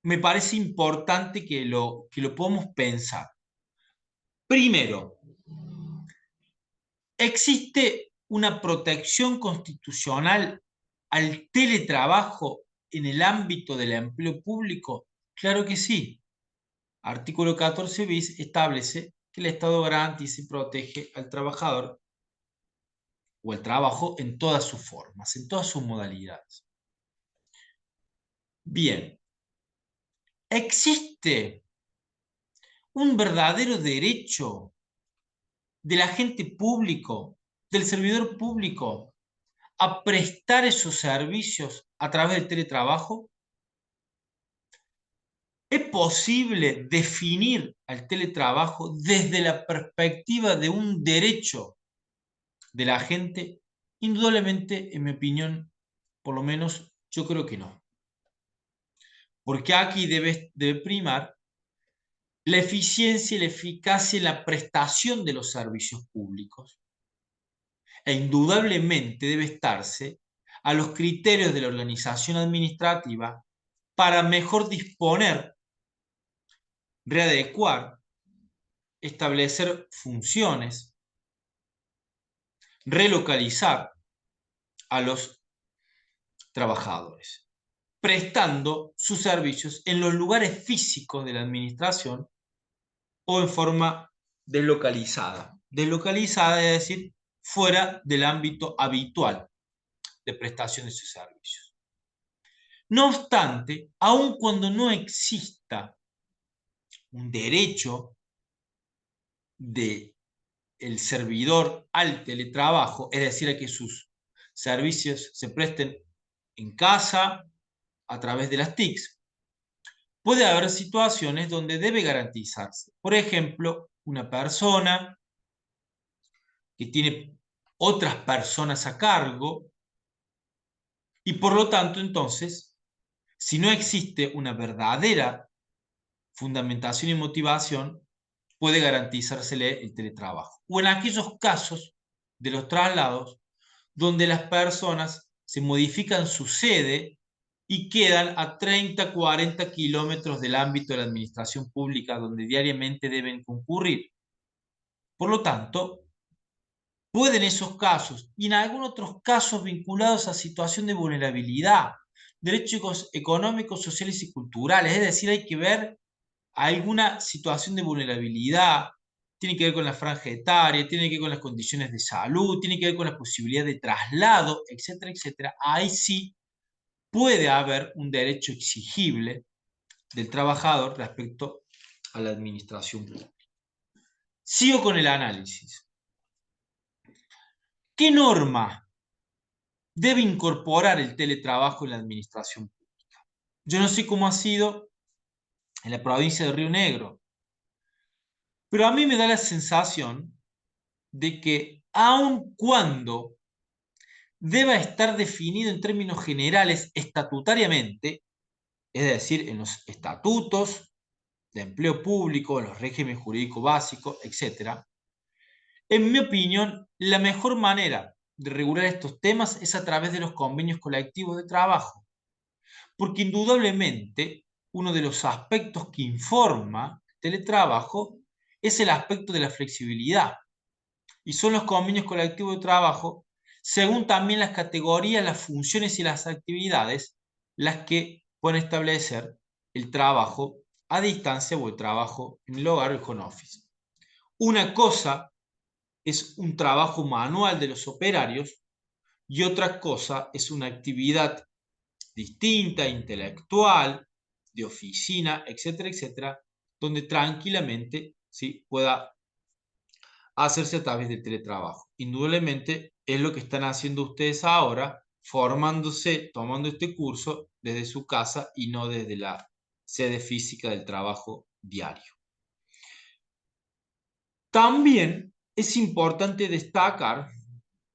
me parece importante que lo podamos pensar. Primero, ¿existe una protección constitucional al teletrabajo en el ámbito del empleo público? Claro que sí. Artículo 14 bis establece que el Estado garantiza y protege al trabajador o al trabajo en todas sus formas, en todas sus modalidades. Bien, ¿existe un verdadero derecho del agente público, del servidor público, a prestar esos servicios a través del teletrabajo? ¿Es posible definir al teletrabajo desde la perspectiva de un derecho de la gente? Indudablemente, en mi opinión, por lo menos yo creo que no. Porque aquí debe primar la eficiencia y la eficacia en la prestación de los servicios públicos. E indudablemente debe estarse a los criterios de la organización administrativa para mejor disponer, readecuar, establecer funciones, relocalizar a los trabajadores, prestando sus servicios en los lugares físicos de la administración o en forma deslocalizada. Deslocalizada es decir, fuera del ámbito habitual de prestación de sus servicios. No obstante, aun cuando no exista un derecho del servidor al teletrabajo, es decir, a que sus servicios se presten en casa a través de las TICs, puede haber situaciones donde debe garantizarse. Por ejemplo, una persona que tiene otras personas a cargo y por lo tanto, entonces, si no existe una verdadera fundamentación y motivación, puede garantizársele el teletrabajo. O en aquellos casos de los traslados donde las personas se modifican su sede y quedan a 30, 40 kilómetros del ámbito de la administración pública donde diariamente deben concurrir. Por lo tanto, pueden esos casos y en algunos otros casos vinculados a situación de vulnerabilidad, derechos económicos, sociales y culturales, es decir, hay que ver alguna situación de vulnerabilidad, tiene que ver con la franja etaria, tiene que ver con las condiciones de salud, tiene que ver con la posibilidad de traslado, etcétera, etcétera. Ahí sí puede haber un derecho exigible del trabajador respecto a la administración pública. Sigo con el análisis. ¿Qué norma debe incorporar el teletrabajo en la administración pública? Yo no sé cómo ha sido en la provincia de Río Negro, pero a mí me da la sensación de que aun cuando deba estar definido en términos generales estatutariamente, es decir, en los estatutos de empleo público, los regímenes jurídicos básicos, etc. En mi opinión, la mejor manera de regular estos temas es a través de los convenios colectivos de trabajo, porque indudablemente uno de los aspectos que informa el teletrabajo es el aspecto de la flexibilidad, y son los convenios colectivos de trabajo, según también las categorías, las funciones y las actividades, las que pueden establecer el trabajo a distancia o el trabajo en el hogar o el home office. Una cosa es un trabajo manual de los operarios y otra cosa es una actividad distinta, intelectual, de oficina, etcétera, etcétera, donde tranquilamente ¿sí? pueda hacerse a través del teletrabajo. Indudablemente es lo que están haciendo ustedes ahora, formándose, tomando este curso desde su casa y no desde la sede física del trabajo diario. También es importante destacar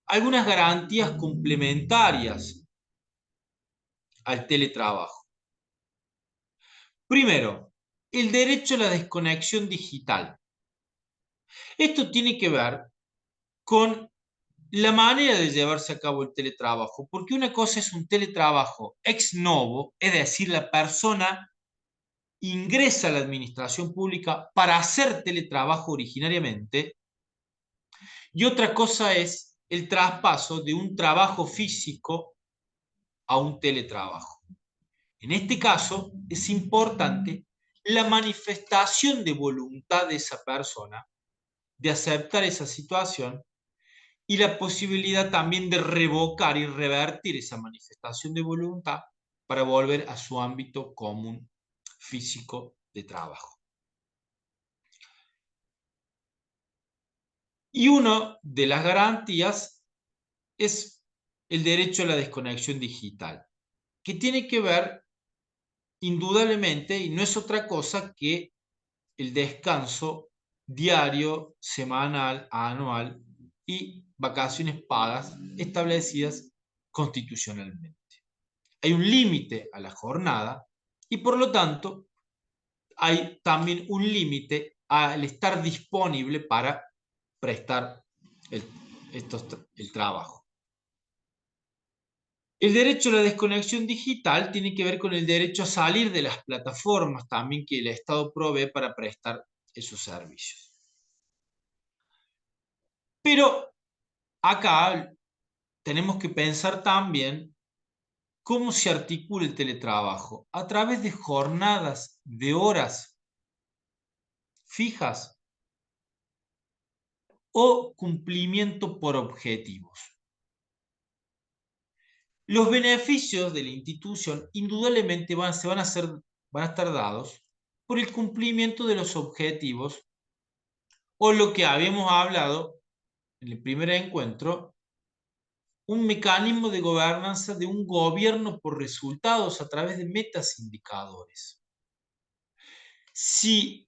algunas garantías complementarias al teletrabajo. Primero, el derecho a la desconexión digital. Esto tiene que ver con la manera de llevarse a cabo el teletrabajo, porque una cosa es un teletrabajo ex novo, es decir, la persona ingresa a la administración pública para hacer teletrabajo originariamente, y otra cosa es el traspaso de un trabajo físico a un teletrabajo. En este caso, es importante la manifestación de voluntad de esa persona de aceptar esa situación y la posibilidad también de revocar y revertir esa manifestación de voluntad para volver a su ámbito común físico de trabajo. Y una de las garantías es el derecho a la desconexión digital, que tiene que ver indudablemente, y no es otra cosa que el descanso diario, semanal, anual y vacaciones pagas establecidas constitucionalmente. Hay un límite a la jornada y por lo tanto hay también un límite al estar disponible para prestar el, el trabajo. El derecho a la desconexión digital tiene que ver con el derecho a salir de las plataformas también que el Estado provee para prestar esos servicios. Pero acá tenemos que pensar también cómo se articula el teletrabajo a través de jornadas de horas fijas o cumplimiento por objetivos. Los beneficios de la institución indudablemente van a estar dados por el cumplimiento de los objetivos o lo que habíamos hablado en el primer encuentro, un mecanismo de gobernanza de un gobierno por resultados a través de metas indicadores. Si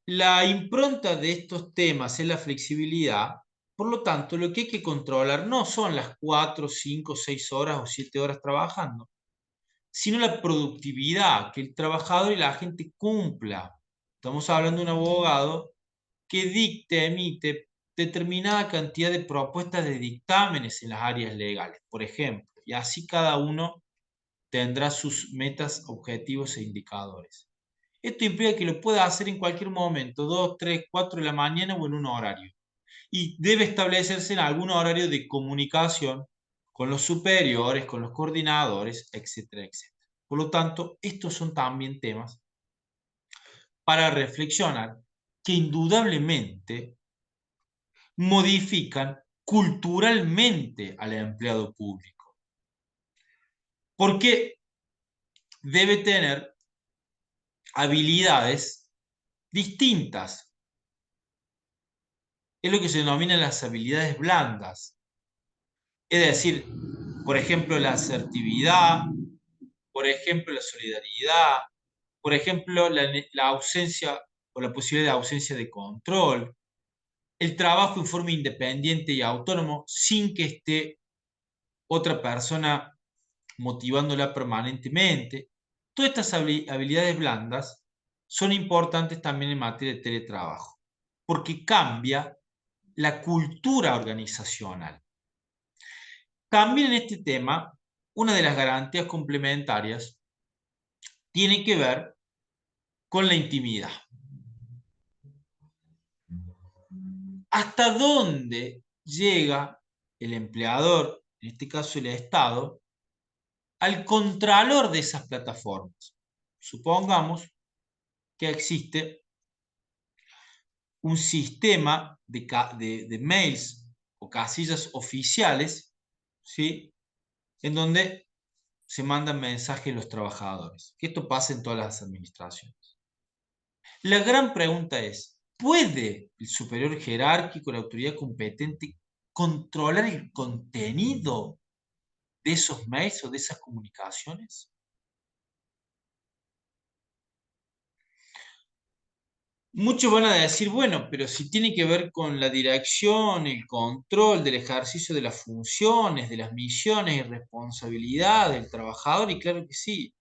la impronta de estos temas es la flexibilidad, por lo tanto, lo que hay que controlar no son las 4, 5, 6 horas o 7 horas trabajando, sino la productividad, que el trabajador y la gente cumpla. Estamos hablando de un abogado que dicte, emite determinada cantidad de propuestas de dictámenes en las áreas legales, por ejemplo, y así cada uno tendrá sus metas, objetivos e indicadores. Esto implica que lo pueda hacer en cualquier momento, 2, 3, 4 de la mañana o en un horario. Y debe establecerse en algún horario de comunicación con los superiores, con los coordinadores, etcétera, etcétera. Por lo tanto, estos son también temas para reflexionar que indudablemente modifican culturalmente al empleado público. Porque debe tener habilidades distintas. Es lo que se denomina las habilidades blandas. Es decir, por ejemplo, la asertividad, por ejemplo, la solidaridad, por ejemplo, la ausencia o la posibilidad de ausencia de control, el trabajo en forma independiente y autónomo sin que esté otra persona motivándola permanentemente. Todas estas habilidades blandas son importantes también en materia de teletrabajo, porque cambia la cultura organizacional. También en este tema, una de las garantías complementarias tiene que ver con la intimidad. ¿Hasta dónde llega el empleador, en este caso el Estado, al contralor de esas plataformas? Supongamos que existe un sistema de mails o casillas oficiales, ¿sí? En donde se mandan mensajes a los trabajadores. Que esto pasa en todas las administraciones. La gran pregunta es, ¿puede el superior jerárquico, la autoridad competente, controlar el contenido de esos mails o de esas comunicaciones? Muchos van a decir, bueno, pero si tiene que ver con la dirección, el control del ejercicio de las funciones, de las misiones y responsabilidad del trabajador, y claro que sí.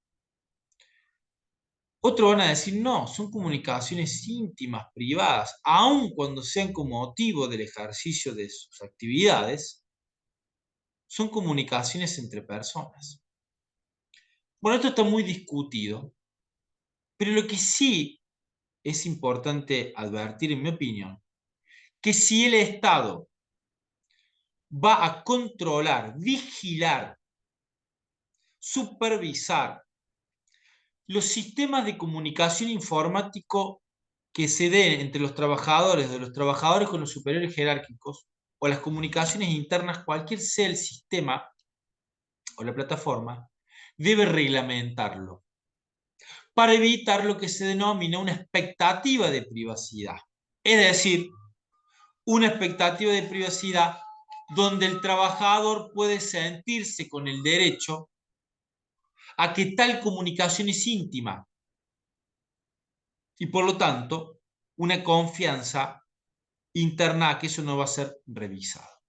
Otros van a decir, no, son comunicaciones íntimas, privadas, aun cuando sean con motivo del ejercicio de sus actividades, son comunicaciones entre personas. Bueno, esto está muy discutido, pero lo que sí es importante advertir, en mi opinión, que si el Estado va a controlar, vigilar, supervisar los sistemas de comunicación informático que se den entre los trabajadores, de los trabajadores con los superiores jerárquicos, o las comunicaciones internas, cualquier sea el sistema o la plataforma, debe reglamentarlo para evitar lo que se denomina una expectativa de privacidad. Es decir, una expectativa de privacidad donde el trabajador puede sentirse con el derecho a que tal comunicación es íntima y por lo tanto una confianza interna a que eso no va a ser revisado.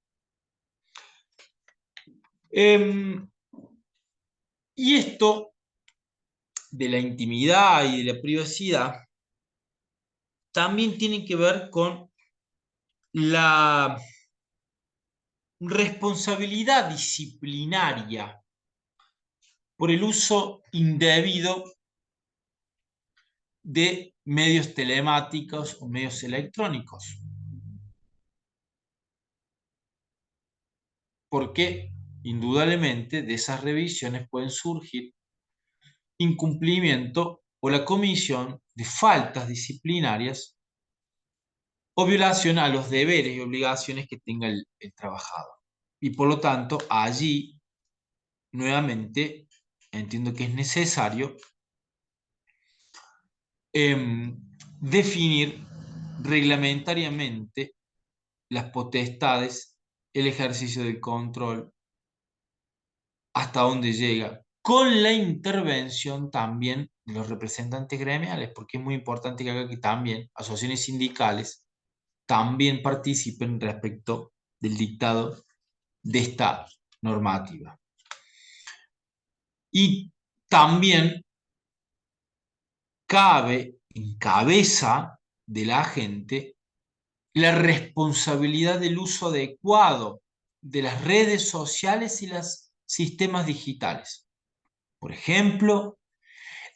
Y esto de la intimidad y de la privacidad también tiene que ver con la responsabilidad disciplinaria por el uso indebido de medios telemáticos o medios electrónicos. Porque indudablemente de esas revisiones pueden surgir incumplimiento o la comisión de faltas disciplinarias o violación a los deberes y obligaciones que tenga el trabajador. Y por lo tanto, allí, nuevamente, entiendo que es necesario definir reglamentariamente las potestades, el ejercicio del control, hasta dónde llega, con la intervención también de los representantes gremiales, porque es muy importante que haga que también asociaciones sindicales también participen respecto del dictado de esta normativa. Y también cabe en cabeza de la agente la responsabilidad del uso adecuado de las redes sociales y los sistemas digitales. Por ejemplo,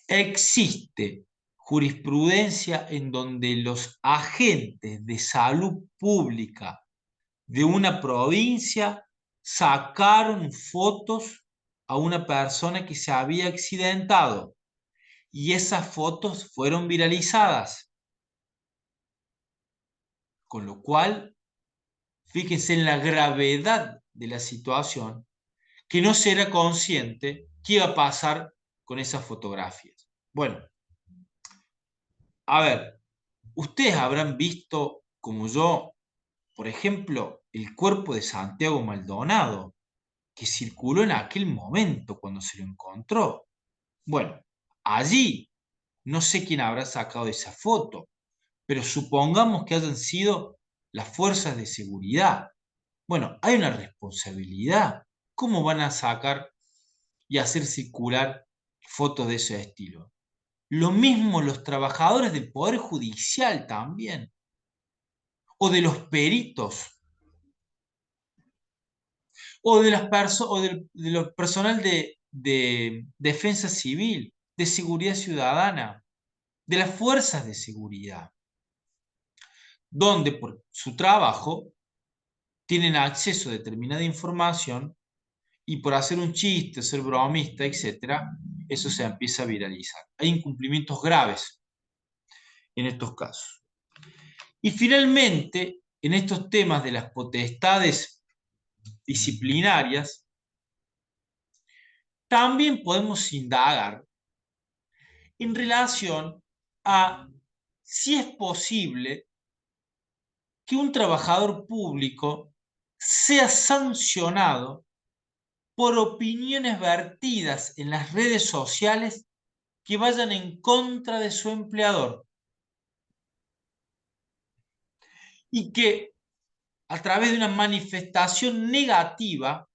existe jurisprudencia en donde los agentes de salud pública de una provincia sacaron fotos a una persona que se había accidentado y esas fotos fueron viralizadas. Con lo cual, fíjense en la gravedad de la situación, que no se era consciente qué iba a pasar con esas fotografías. Bueno, a ver, ustedes habrán visto, como yo, por ejemplo, el cuerpo de Santiago Maldonado, que circuló en aquel momento cuando se lo encontró. Bueno, allí no sé quién habrá sacado esa foto, pero supongamos que hayan sido las fuerzas de seguridad. Bueno, hay una responsabilidad. ¿Cómo van a sacar y hacer circular fotos de ese estilo? Lo mismo los trabajadores del Poder Judicial también, o de los peritos, o de de los personal de defensa civil, de seguridad ciudadana, de las fuerzas de seguridad, donde por su trabajo tienen acceso a determinada información y por hacer un chiste, ser bromista, etcétera, eso se empieza a viralizar. Hay incumplimientos graves en estos casos. Y finalmente, en estos temas de las potestades disciplinarias, también podemos indagar en relación a si es posible que un trabajador público sea sancionado por opiniones vertidas en las redes sociales que vayan en contra de su empleador y que a través de una manifestación negativa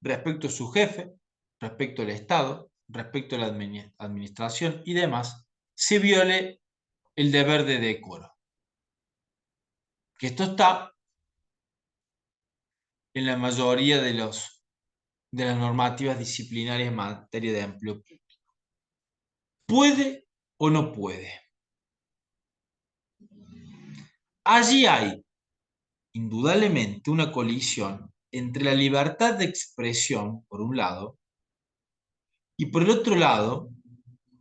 respecto a su jefe, respecto al Estado, respecto a la administración y demás, se viole el deber de decoro. Que esto está en la mayoría de las normativas disciplinarias en materia de empleo. ¿Puede o no puede? Allí hay, indudablemente, una colisión entre la libertad de expresión, por un lado, y por el otro lado,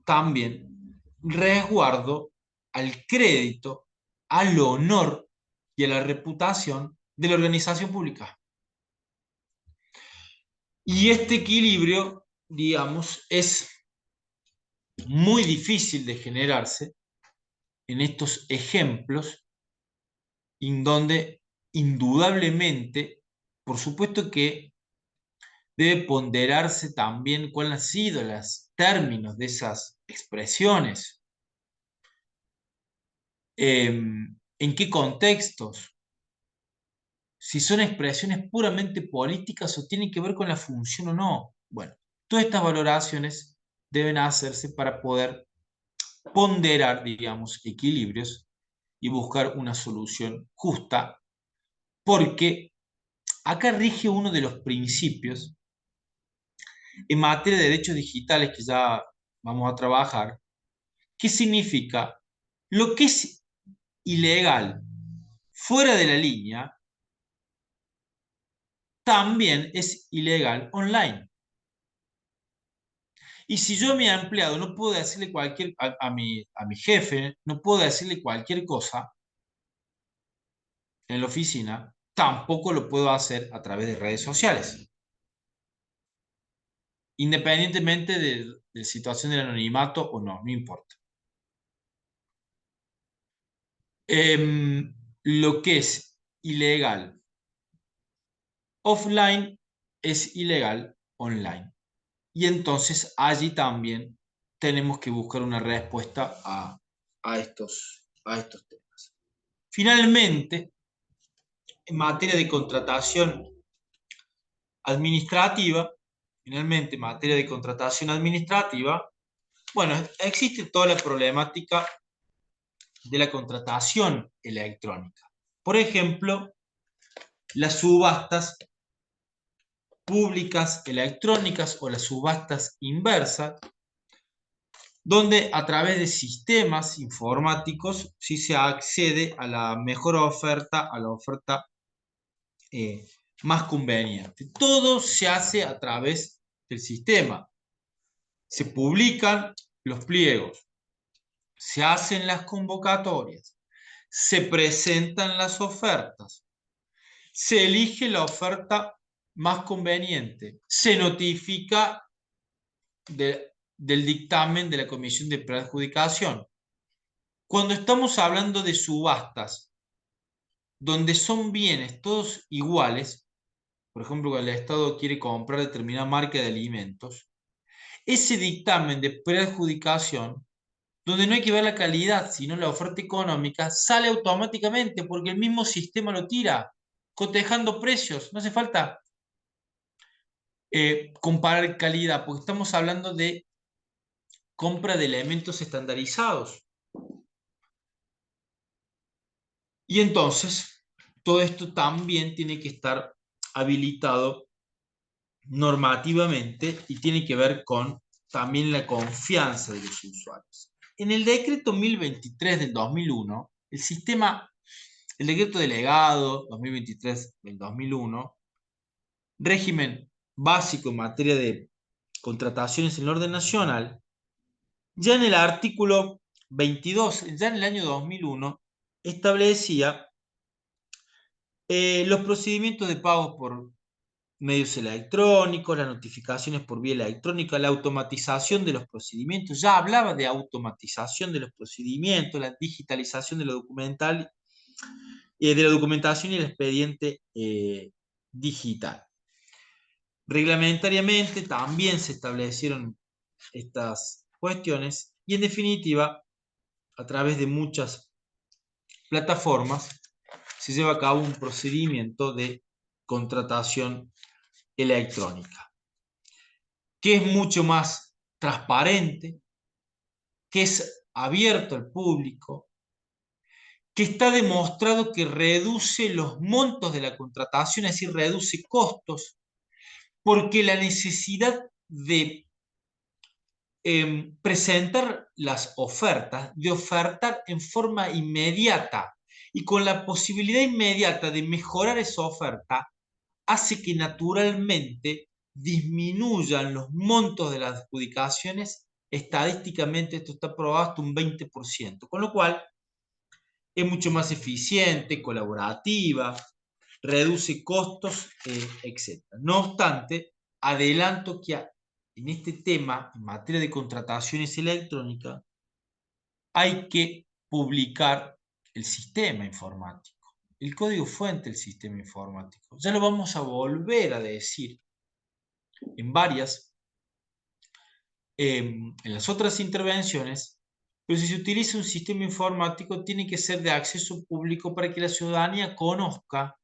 también resguardo al crédito, al honor y a la reputación de la organización pública. Y este equilibrio, digamos, es muy difícil de generarse en estos ejemplos en donde indudablemente, por supuesto que debe ponderarse también cuáles han sido los términos de esas expresiones, en qué contextos, si son expresiones puramente políticas o tienen que ver con la función o no. Bueno, todas estas valoraciones deben hacerse para poder ponderar, digamos, equilibrios y buscar una solución justa, porque acá rige uno de los principios en materia de derechos digitales que ya vamos a trabajar, que significa lo que es ilegal fuera de la línea, también es ilegal online. Y si yo a mi empleado no puedo decirle a mi jefe, no puedo decirle cualquier cosa en la oficina, tampoco lo puedo hacer a través de redes sociales. Independientemente de la situación del anonimato o no, no importa. Lo que es ilegal offline es ilegal online. Y entonces allí también tenemos que buscar una respuesta a estos temas. Finalmente, en materia de contratación administrativa, bueno, existe toda la problemática de la contratación electrónica. Por ejemplo, las subastas públicas electrónicas o las subastas inversas, donde a través de sistemas informáticos sí se accede a la mejor oferta, a la oferta más conveniente. Todo se hace a través del sistema. Se publican los pliegos, se hacen las convocatorias, se presentan las ofertas, se elige la oferta más conveniente, se notifica del dictamen de la Comisión de Preadjudicación. Cuando estamos hablando de subastas, donde son bienes todos iguales, por ejemplo, cuando el Estado quiere comprar determinada marca de alimentos, ese dictamen de preadjudicación, donde no hay que ver la calidad, sino la oferta económica, sale automáticamente porque el mismo sistema lo tira, cotejando precios. No hace falta comparar calidad, porque estamos hablando de compra de elementos estandarizados. Y entonces, todo esto también tiene que estar habilitado normativamente y tiene que ver con también la confianza de los usuarios. En el decreto 1023 del 2001, el decreto delegado 2023 del 2001, régimen básico en materia de contrataciones en el orden nacional, ya en el artículo 22, ya en el año 2001, establecía los procedimientos de pago por medios electrónicos, las notificaciones por vía electrónica, la automatización de los procedimientos. Ya hablaba de automatización de los procedimientos, la digitalización de lo documental, de la documentación y el expediente digital. Reglamentariamente también se establecieron estas cuestiones y en definitiva, a través de muchas plataformas, se lleva a cabo un procedimiento de contratación electrónica, que es mucho más transparente, que es abierto al público, que está demostrado que reduce los montos de la contratación, es decir, reduce costos, porque la necesidad de presentar las ofertas, de ofertar en forma inmediata y con la posibilidad inmediata de mejorar esa oferta, hace que naturalmente disminuyan los montos de las adjudicaciones. Estadísticamente esto está probado hasta un 20%, con lo cual es mucho más eficiente, colaborativa, reduce costos, etc. No obstante, adelanto que en este tema, en materia de contrataciones electrónicas, hay que publicar el sistema informático, el código fuente del sistema informático. Ya lo vamos a volver a decir en en las otras intervenciones, pero si se utiliza un sistema informático tiene que ser de acceso público para que la ciudadanía conozca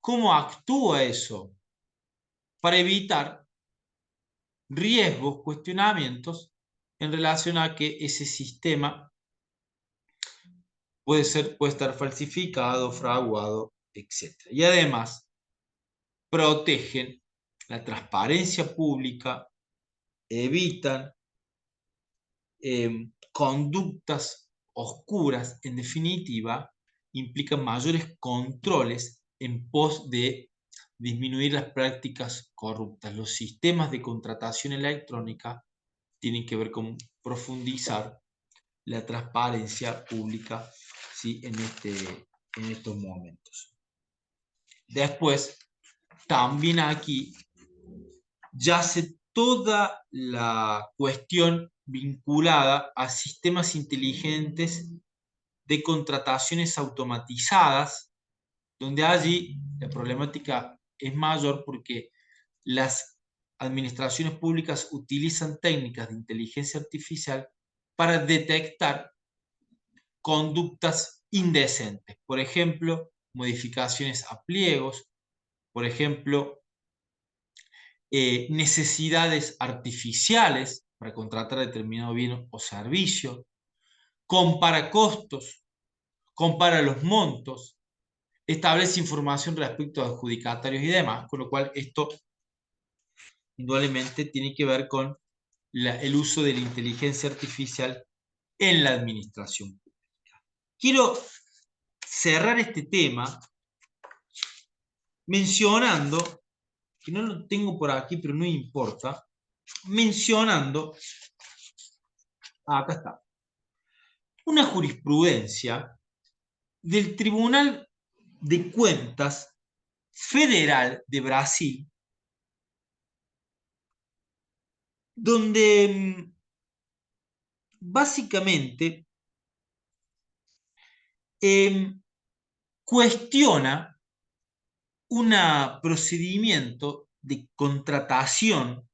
cómo actúa eso, para evitar riesgos, cuestionamientos en relación a que ese sistema puede estar falsificado, fraguado, etc. Y además protegen la transparencia pública, evitan conductas oscuras, en definitiva, implican mayores controles en pos de disminuir las prácticas corruptas. Los sistemas de contratación electrónica tienen que ver con profundizar la transparencia pública, ¿sí? En estos momentos. Después, también aquí yace toda la cuestión vinculada a sistemas inteligentes de contrataciones automatizadas, donde allí la problemática es mayor porque las administraciones públicas utilizan técnicas de inteligencia artificial para detectar conductas indecentes. Por ejemplo, modificaciones a pliegos, por ejemplo, necesidades artificiales para contratar determinado bien o servicio, compara costos, compara los montos, establece información respecto a adjudicatarios y demás, con lo cual esto indudablemente tiene que ver con el uso de la inteligencia artificial en la administración pública. Quiero cerrar este tema mencionando, que no lo tengo por aquí, pero no importa, mencionando, acá está, una jurisprudencia del Tribunal de Cuentas Federal de Brasil, donde básicamente cuestiona un procedimiento de contratación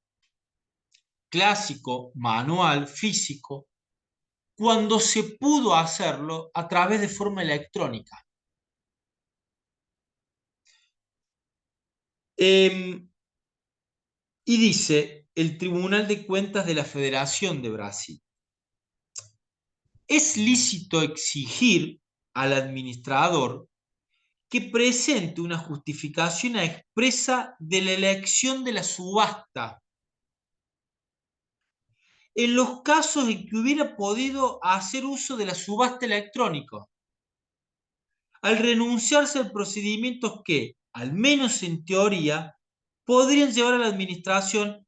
clásico, manual, físico, cuando se pudo hacerlo a través de forma electrónica. Y dice el Tribunal de Cuentas de la Federación de Brasil, es lícito exigir al administrador que presente una justificación expresa de la elección de la subasta en los casos en que hubiera podido hacer uso de la subasta electrónica, al renunciarse a procedimientos que, al menos en teoría, podrían llevar a la administración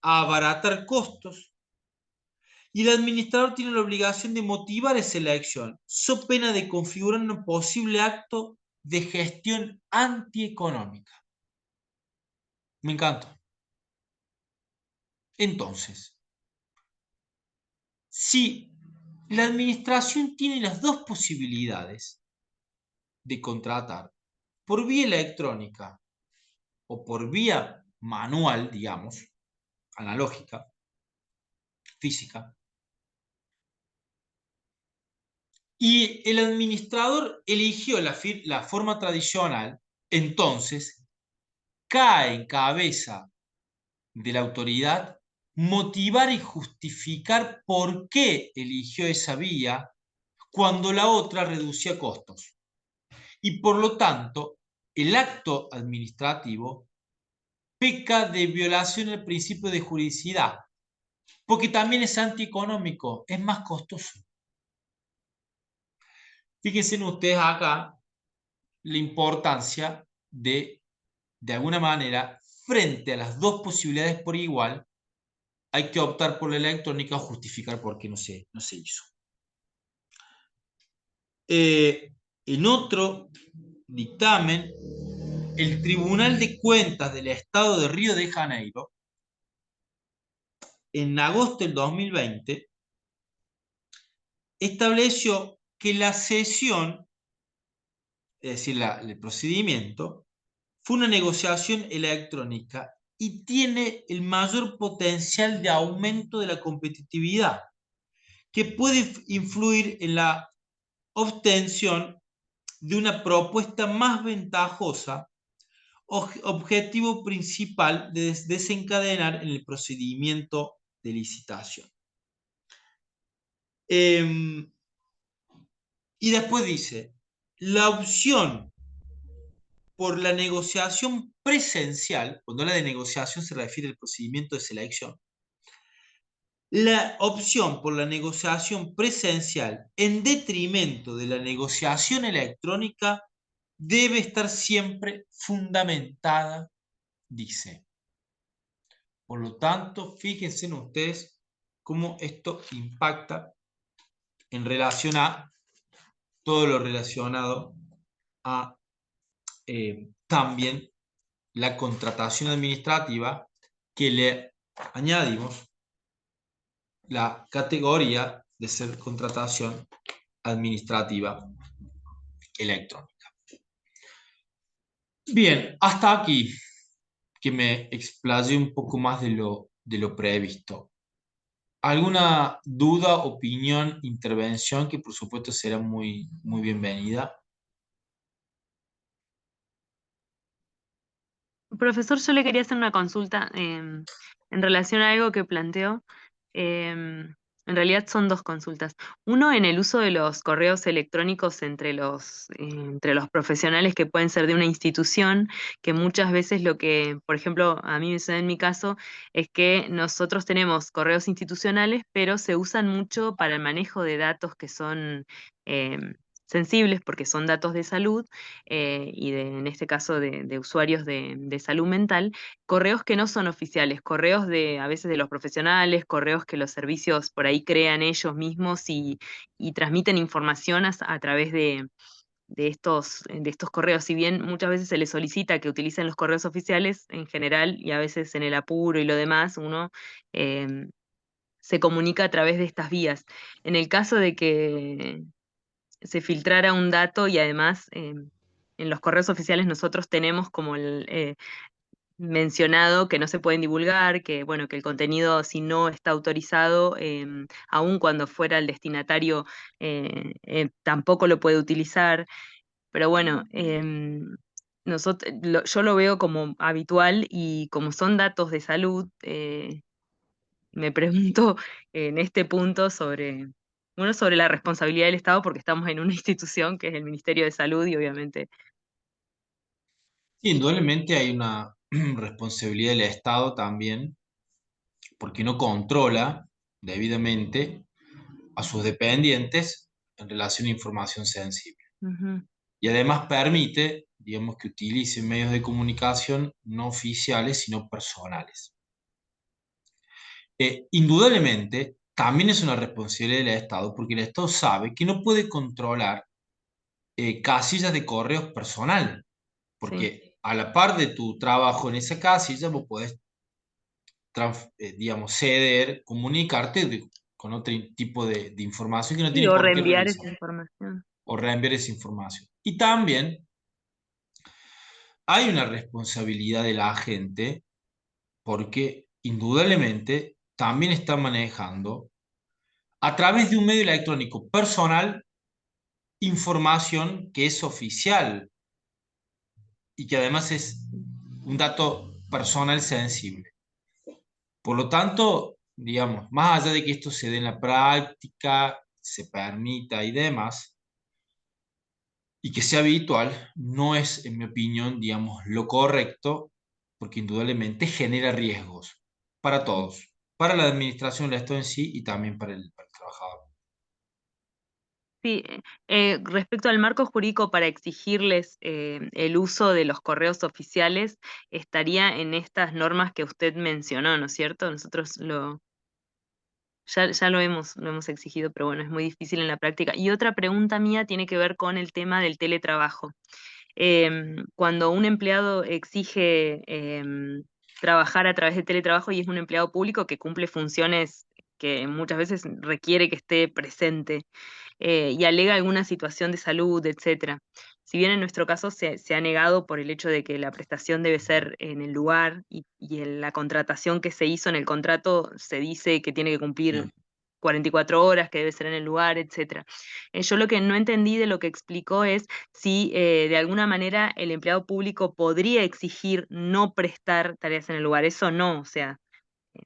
a abaratar costos, y el administrador tiene la obligación de motivar esa elección, so pena de configurar un posible acto de gestión antieconómica. Me encanta. Entonces, si la administración tiene las dos posibilidades de contratar por vía electrónica o por vía manual, digamos, analógica, física, y el administrador eligió la forma tradicional, entonces cae en cabeza de la autoridad motivar y justificar por qué eligió esa vía cuando la otra reducía costos. Y por lo tanto, el acto administrativo peca de violación al principio de juridicidad, porque también es antieconómico, es más costoso. Fíjense en ustedes acá la importancia de alguna manera, frente a las dos posibilidades por igual, hay que optar por la electrónica o justificar por qué no se hizo. En otro dictamen, el Tribunal de Cuentas del Estado de Río de Janeiro, en agosto del 2020, estableció que la cesión, es decir, el procedimiento, fue una negociación electrónica y tiene el mayor potencial de aumento de la competitividad, que puede influir en la obtención de una propuesta más ventajosa, objetivo principal de desencadenar en el procedimiento de licitación. Y después dice, la opción por la negociación presencial, cuando habla de negociación se refiere al procedimiento de selección, la opción por la negociación presencial en detrimento de la negociación electrónica debe estar siempre fundamentada, dice. Por lo tanto, fíjense en ustedes cómo esto impacta en relación a todo lo relacionado a también la contratación administrativa, que le añadimos la categoría de ser contratación administrativa electrónica. Bien, hasta aquí que me explayé un poco más de lo previsto. ¿Alguna duda, opinión, intervención que por supuesto será muy, muy bienvenida? Profesor, yo le quería hacer una consulta en relación a algo que planteó. En realidad son dos consultas. Uno, en el uso de los correos electrónicos entre los profesionales que pueden ser de una institución, que muchas veces lo que, por ejemplo, a mí me sucede en mi caso, es que nosotros tenemos correos institucionales, pero se usan mucho para el manejo de datos que son sensibles porque son datos de salud y en este caso de usuarios de salud mental, correos que no son oficiales, correos a veces de los profesionales, correos que los servicios por ahí crean ellos mismos y transmiten información a través de estos correos. Si bien muchas veces se les solicita que utilicen los correos oficiales en general y a veces en el apuro y lo demás, uno se comunica a través de estas vías. En el caso de que se filtrara un dato y además en los correos oficiales nosotros tenemos como mencionado que no se pueden divulgar, que bueno, que el contenido si no está autorizado, aun cuando fuera el destinatario, tampoco lo puede utilizar. Pero bueno, yo lo veo como habitual y como son datos de salud, me pregunto en este punto sobre, Uno sobre la responsabilidad del Estado porque estamos en una institución que es el Ministerio de Salud y obviamente. Indudablemente hay una responsabilidad del Estado también, porque no controla debidamente a sus dependientes en relación a información sensible. Ujú, Y además permite, digamos, que utilicen medios de comunicación no oficiales, sino personales. Indudablemente, también es una responsabilidad del Estado, porque el Estado sabe que no puede controlar casillas de correos personal, sí. porque a la par de tu trabajo en esa casilla, vos podés, digamos, ceder, comunicarte con otro tipo de información que no Sí, tiene o por qué reenviar revisar esa información. o reenviar esa información. Y también hay una responsabilidad de la gente porque indudablemente también está manejando a través de un medio electrónico personal información que es oficial y que además es un dato personal sensible. Por lo tanto, digamos, más allá de que esto se dé en la práctica, se permita y demás, y que sea habitual, no es, en mi opinión, digamos, lo correcto, porque indudablemente genera riesgos para todos, para la administración del Estado en sí y también para el trabajador. Sí, respecto al marco jurídico para exigirles el uso de los correos oficiales, estaría en estas normas que usted mencionó, ¿no es cierto? Nosotros ya lo hemos exigido, pero bueno, es muy difícil en la práctica. Y otra pregunta mía tiene que ver con el tema del teletrabajo. Cuando un empleado exige trabajar a través de teletrabajo y es un empleado público que cumple funciones que muchas veces requiere que esté presente y alega alguna situación de salud, etcétera. Si bien en nuestro caso se ha negado por el hecho de que la prestación debe ser en el lugar y en la contratación que se hizo en el contrato se dice que tiene que cumplir Bien. 44 horas, que debe ser en el lugar, etcétera. Yo lo que no entendí de lo que explicó es si de alguna manera el empleado público podría exigir no prestar tareas en el lugar. Eso no, o sea,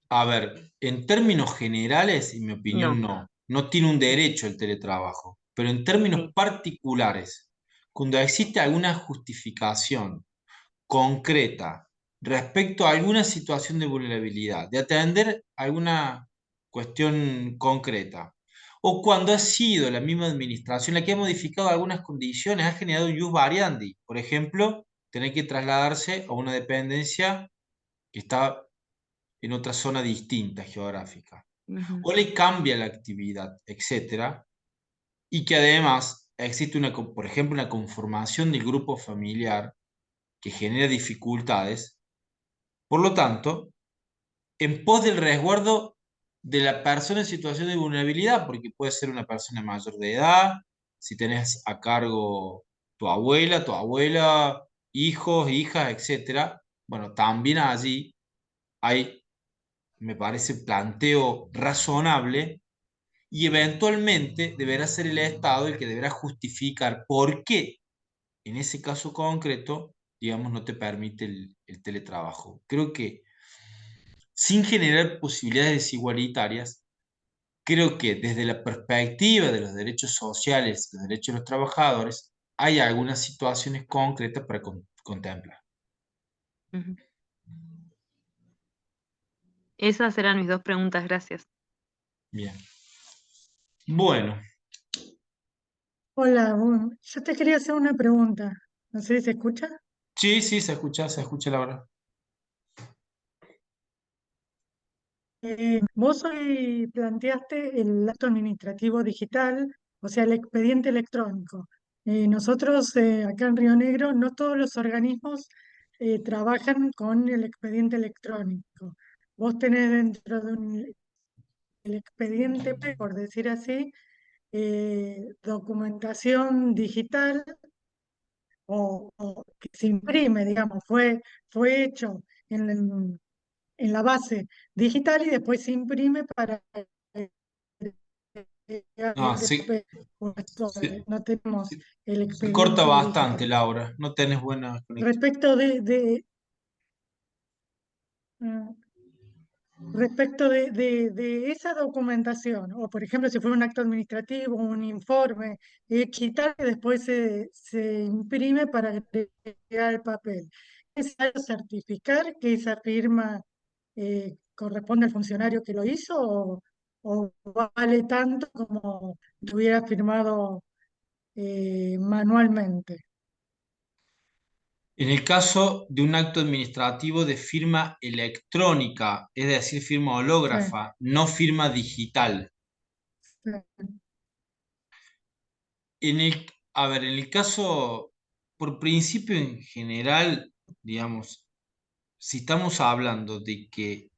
A ver, en términos generales, en mi no. opinión, no. No tiene un derecho el teletrabajo, pero en términos Sí. particulares, cuando existe alguna justificación concreta respecto a alguna situación de vulnerabilidad, de atender alguna cuestión concreta, o cuando ha sido la misma administración la que ha modificado algunas condiciones, ha generado un ius variandi. Por ejemplo, tener que trasladarse a una dependencia que está en otra zona distinta geográfica, Ujú, o le cambia la actividad, etcétera, y que además existe una, por ejemplo, una conformación del grupo familiar que genera dificultades. Por lo tanto, en pos del resguardo de la persona en situación de vulnerabilidad, porque puede ser una persona mayor de edad, si tenés a cargo tu abuela, hijos, hijas, etcétera. Bueno, también allí hay, me parece, planteo razonable y eventualmente deberá ser el Estado el que deberá justificar por qué en ese caso concreto, digamos, no te permite el teletrabajo. Creo que sin generar posibilidades desigualitarias, creo que desde la perspectiva de los derechos sociales, los derechos de los trabajadores, hay algunas situaciones concretas para contemplar. ujú. Esas eran mis dos preguntas, gracias. Bien. Bueno, Hola, yo te quería hacer una pregunta. No sé si se escucha. sí, sí, se escucha la hora. Vos hoy planteaste el acto administrativo digital, o sea, el expediente electrónico. Nosotros acá en Río Negro, no todos los organismos trabajan con el expediente electrónico. Vos tenés dentro de el expediente, por decir así, documentación digital o que se imprime, digamos, fue hecho en la base digital y después se imprime para No, el sí, papel. Puesto, sí, no tenemos sí. el Se corta expediente bastante, digital. Laura. No tenés buena conexión. Respecto de, mm, respecto de esa documentación, o por ejemplo, si fuera un acto administrativo, un informe, quitar que después se imprime para agregar el papel. ¿Es necesario certificar que esa firma corresponde al funcionario que lo hizo o vale tanto como lo hubiera firmado manualmente? En el caso de un acto administrativo de firma electrónica, es decir, firma Sí, hológrafa, no firma digital. sí, A ver, en el caso, por principio en general, digamos, si estamos hablando de que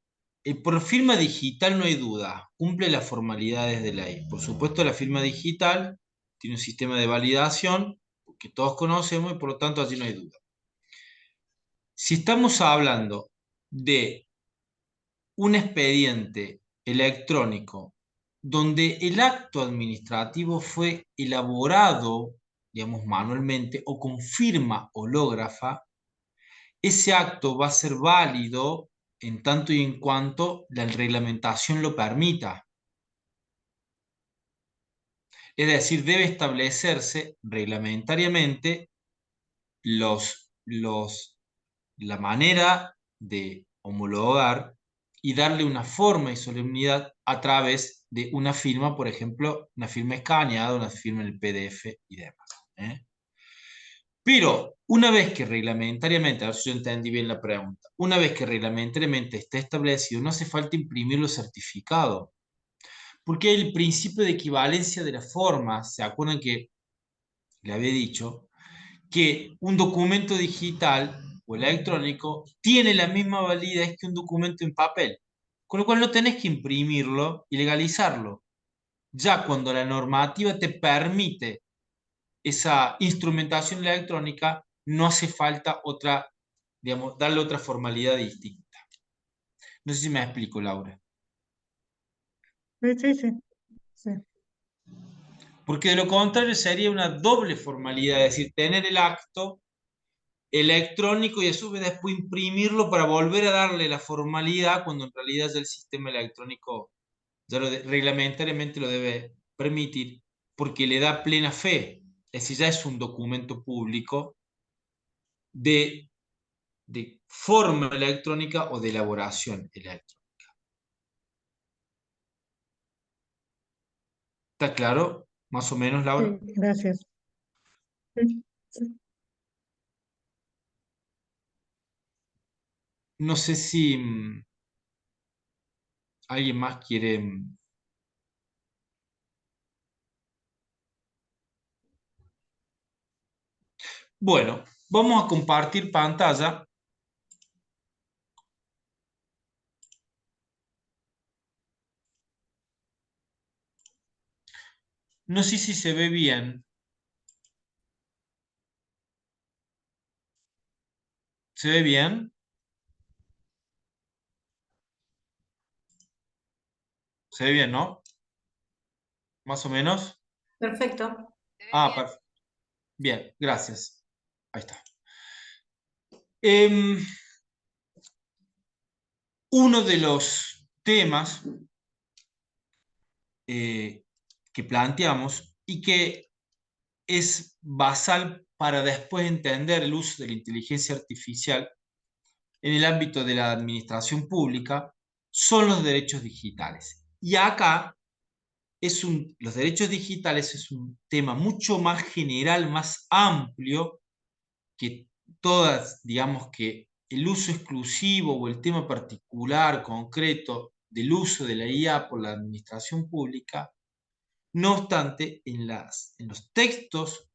por firma digital no hay duda, cumple las formalidades de ley. Por supuesto, la firma digital tiene un sistema de validación que todos conocemos y por lo tanto allí no hay duda. Si estamos hablando de un expediente electrónico donde el acto administrativo fue elaborado, digamos, manualmente o con firma hológrafa, ese acto va a ser válido en tanto y en cuanto la reglamentación lo permita. Es decir, debe establecerse reglamentariamente la manera de homologar y darle una forma y solemnidad a través de una firma, por ejemplo, una firma escaneada, una firma en el PDF y demás. ¿Eh? Pero una vez que reglamentariamente, a ver si yo entendí bien la pregunta, una vez que reglamentariamente esté establecido, no hace falta imprimir los certificados, porque hay el principio de equivalencia de las formas. ¿Se acuerdan que le había dicho que un documento digital o electrónico tiene la misma validez que un documento en papel? Con lo cual no tenés que imprimirlo y legalizarlo. Ya cuando la normativa te permite esa instrumentación electrónica, no hace falta otra, digamos, darle otra formalidad distinta. No sé si me explico, Laura. sí, sí, sí, sí. Porque de lo contrario sería una doble formalidad, es decir, tener el acto electrónico y a su vez después imprimirlo para volver a darle la formalidad cuando en realidad ya el sistema electrónico ya reglamentariamente lo debe permitir porque le da plena fe. Es decir, ya es un documento público de forma electrónica o de elaboración electrónica. ¿Está claro? Más o menos, Laura. Sí, gracias. Sí, sí. No sé si alguien más quiere. Bueno, vamos a compartir pantalla. No sé si se ve bien. ¿Se ve bien? ¿Se ve bien, no? Más o menos. Perfecto. Ah, perfecto. Bien, gracias. Ahí está. Em, Uno de los temas eh, que planteamos y que es basal para después entender el uso de la inteligencia artificial en el ámbito de la administración pública son los derechos digitales. Y acá los derechos digitales es un tema mucho más general, más amplio que todas, digamos que el uso exclusivo o el tema particular, concreto del uso de la IA por la administración pública. No obstante, en los textos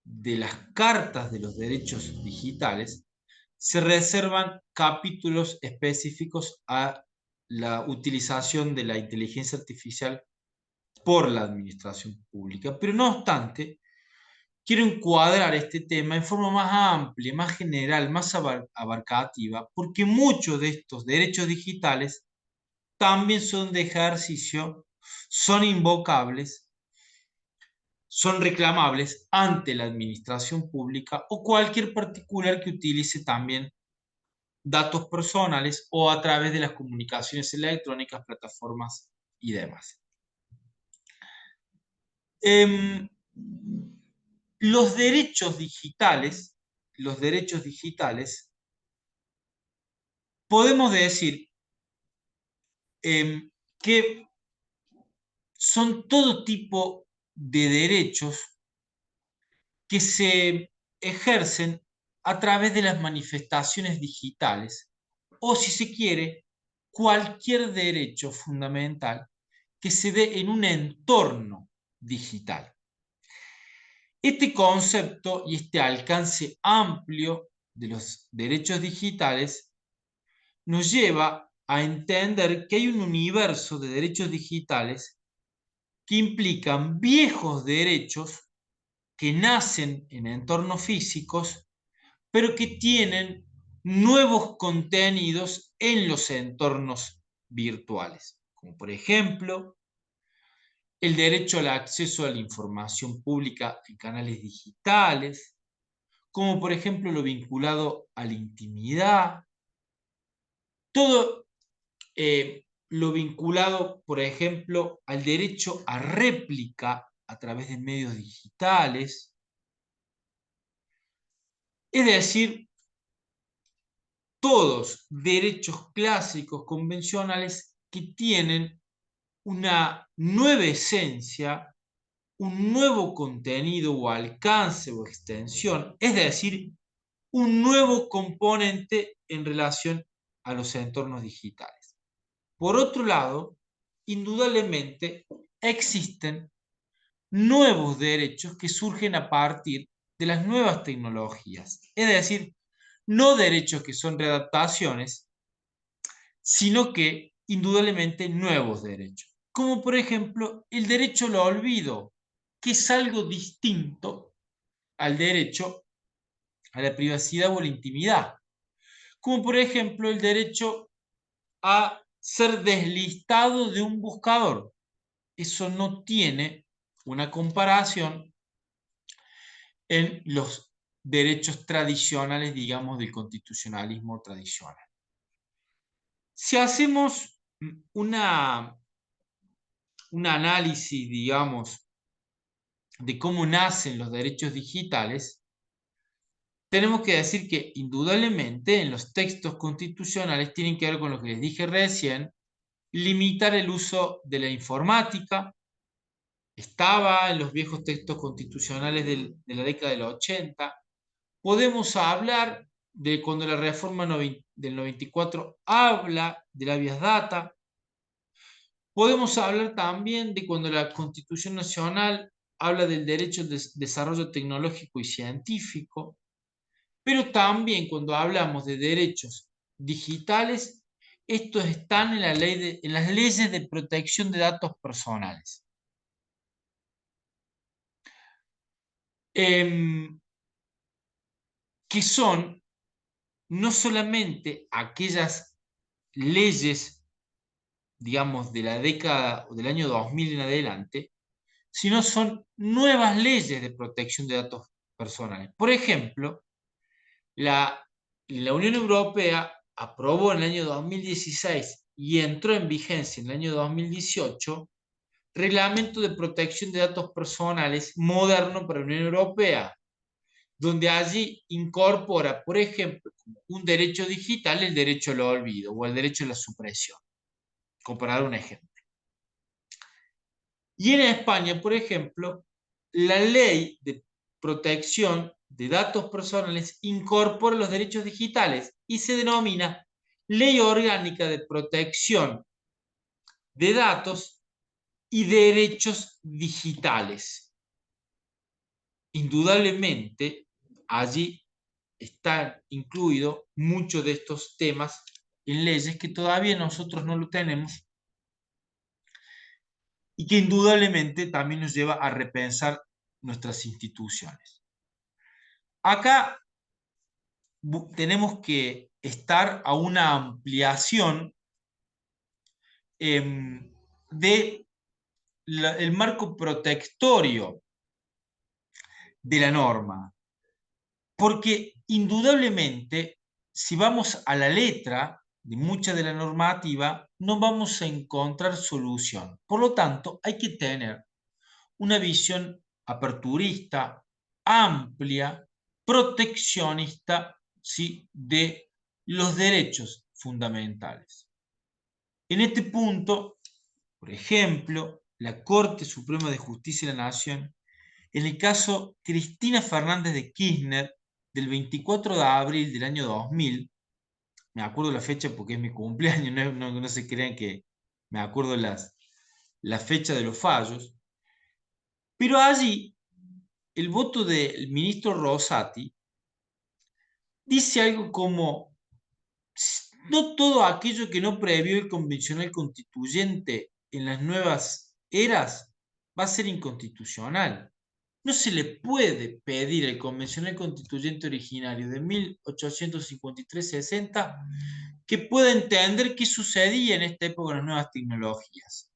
de las cartas de los derechos digitales se reservan capítulos específicos a la utilización de la inteligencia artificial por la administración pública. Pero no obstante, quiero encuadrar este tema en forma más amplia, más general, más abarcativa, porque muchos de estos derechos digitales también son de ejercicio, son invocables, son reclamables ante la administración pública o cualquier particular que utilice también datos personales o a través de las comunicaciones electrónicas, plataformas y demás. Em, los derechos digitales, podemos decir que son todo tipo de derechos que se ejercen a través de las manifestaciones digitales, o si se quiere, cualquier derecho fundamental que se dé en un entorno digital. Este concepto y este alcance amplio de los derechos digitales nos lleva a entender que hay un universo de derechos digitales que implican viejos derechos que nacen en entornos físicos, pero que tienen nuevos contenidos en los entornos virtuales, como por ejemplo el derecho al acceso a la información pública en canales digitales, como por ejemplo lo vinculado a la intimidad, todo lo vinculado, por ejemplo, al derecho a réplica a través de medios digitales, es decir, todos derechos clásicos convencionales que tienen una nueva esencia, un nuevo contenido o alcance o extensión, es decir, un nuevo componente en relación a los entornos digitales. Por otro lado, indudablemente existen nuevos derechos que surgen a partir de las nuevas tecnologías, es decir, no derechos que son readaptaciones, sino que indudablemente nuevos derechos, como por ejemplo el derecho al olvido, que es algo distinto al derecho a la privacidad o la intimidad, como por ejemplo el derecho a ser deslistado de un buscador. Eso no tiene una comparación en los derechos tradicionales, digamos, del constitucionalismo tradicional. Si hacemos un análisis, digamos, de cómo nacen los derechos digitales, tenemos que decir que indudablemente en los textos constitucionales tienen que ver con lo que les dije recién, limitar el uso de la informática. Estaba en los viejos textos constitucionales de la década del 80. Podemos hablar de cuando la reforma del 94 habla del habeas data. Podemos hablar también de cuando la Constitución Nacional habla del derecho al desarrollo tecnológico y científico, pero también cuando hablamos de derechos digitales, estos están en las leyes de protección de datos personales. Que son no solamente aquellas leyes, digamos, de la década o del año 2000 en adelante, sino son nuevas leyes de protección de datos personales. Por ejemplo, la Unión Europea aprobó en el año 2016 y entró en vigencia en el año 2018 Reglamento de Protección de Datos Personales moderno para la Unión Europea, donde allí incorpora, por ejemplo, un derecho digital, el derecho al olvido o el derecho a la supresión, como para dar un ejemplo. Y en España, por ejemplo, la ley de protección de datos personales incorpora los derechos digitales y se denomina Ley Orgánica de Protección de Datos y Derechos Digitales. Indudablemente, allí están incluidos muchos de estos temas en leyes que todavía nosotros no lo tenemos y que indudablemente también nos lleva a repensar nuestras instituciones. Acá tenemos que estar a una ampliación del marco protectorio de la norma, porque indudablemente si vamos a la letra de mucha de la normativa, no vamos a encontrar solución. Por lo tanto, hay que tener una visión aperturista, amplia, proteccionista, ¿sí?, de los derechos fundamentales. En este punto, por ejemplo, la Corte Suprema de Justicia de la Nación, en el caso Cristina Fernández de Kirchner, del 24 de abril del año 2000, me acuerdo la fecha porque es mi cumpleaños, no se crean que me acuerdo la fecha de los fallos, pero allí el voto del ministro Rosati dice algo como: no todo aquello que no previó el convencional constituyente en las nuevas eras va a ser inconstitucional. No se le puede pedir al convencional constituyente originario de 1853-60 que pueda entender qué sucedía en esta época con las nuevas tecnologías.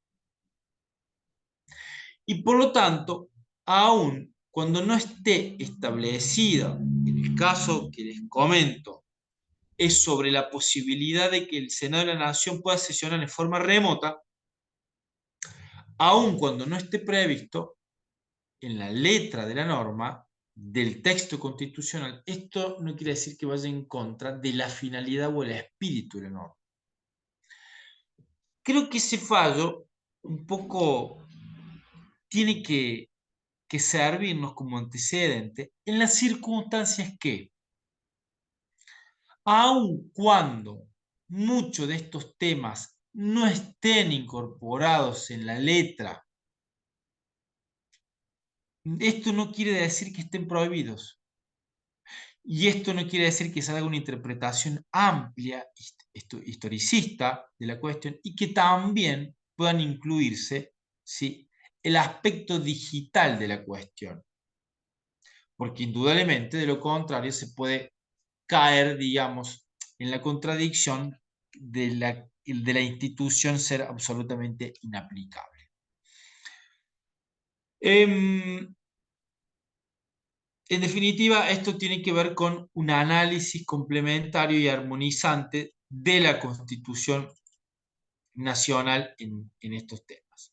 Y por lo tanto, aun cuando no esté establecida, en el caso que les comento, es sobre la posibilidad de que el Senado de la Nación pueda sesionar en forma remota, aun cuando no esté previsto en la letra de la norma del texto constitucional, esto no quiere decir que vaya en contra de la finalidad o el espíritu de la norma. Creo que ese fallo un poco tiene que servirnos como antecedente en las circunstancias que, aun cuando muchos de estos temas no estén incorporados en la letra, esto no quiere decir que estén prohibidos. Y esto no quiere decir que se haga una interpretación amplia, historicista de la cuestión, y que también puedan incluirse, ¿sí?, el aspecto digital de la cuestión. Porque indudablemente, de lo contrario, se puede caer, digamos, en la contradicción de la institución ser absolutamente inaplicable. En definitiva, esto tiene que ver con un análisis complementario y armonizante de la Constitución Nacional en estos temas.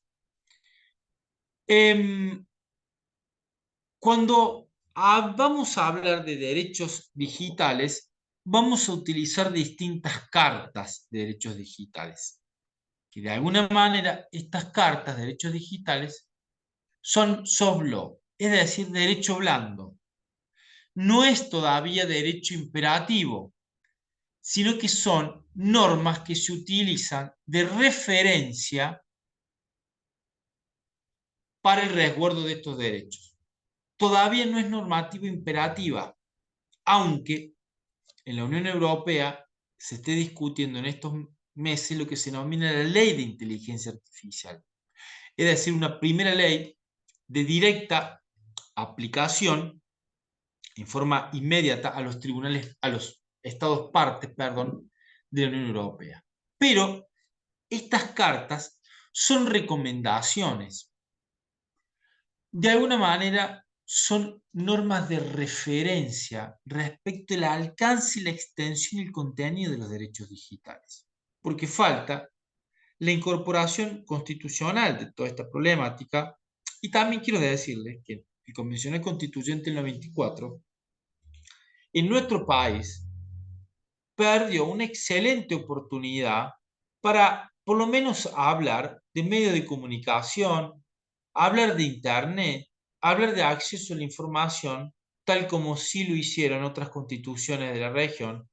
Cuando vamos a hablar de derechos digitales, vamos a utilizar distintas cartas de derechos digitales. Que de alguna manera estas cartas de derechos digitales son soft law, es decir, derecho blando. No es todavía derecho imperativo, sino que son normas que se utilizan de referencia para el resguardo de estos derechos. Todavía no es normativa imperativa, aunque en la Unión Europea se esté discutiendo en estos meses lo que se denomina la Ley de Inteligencia Artificial. Es decir, una primera ley de directa aplicación en forma inmediata a los tribunales, a los estados partes, perdón, de la Unión Europea. Pero estas cartas son recomendaciones. De alguna manera son normas de referencia respecto al alcance, la extensión y el contenido de los derechos digitales. Porque falta la incorporación constitucional de toda esta problemática. Y también quiero decirles que el Convencional Constituyente en el 94, en nuestro país, perdió una excelente oportunidad para, por lo menos, hablar de medios de comunicación, hablar de Internet, hablar de acceso a la información, tal como sí lo hicieron otras constituciones de la región,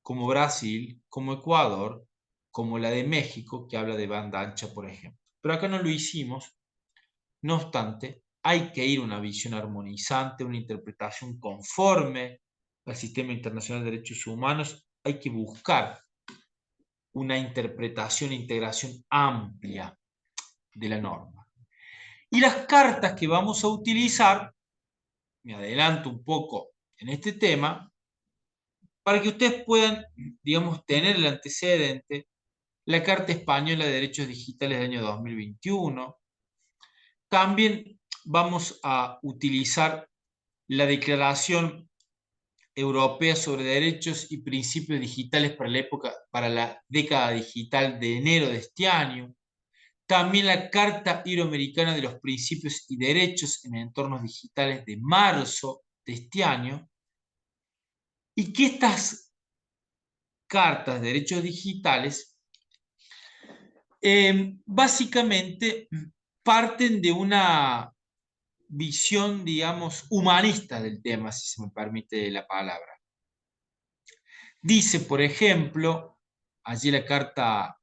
como Brasil, como Ecuador, como la de México, que habla de banda ancha, por ejemplo. Pero acá no lo hicimos. No obstante, hay que ir a una visión armonizante, una interpretación conforme al sistema internacional de derechos humanos. Hay que buscar una interpretación e integración amplia de la norma. Y las cartas que vamos a utilizar, me adelanto un poco en este tema, para que ustedes puedan, digamos, tener el antecedente: la Carta Española de Derechos Digitales del año 2021. También vamos a utilizar la Declaración Europea sobre Derechos y Principios Digitales para la década digital de enero de este año. También la Carta Iberoamericana de los Principios y Derechos en Entornos Digitales de marzo de este año. Y que estas cartas de derechos digitales básicamente parten de una visión, digamos, humanista del tema, si se me permite la palabra. Dice, por ejemplo, allí la Carta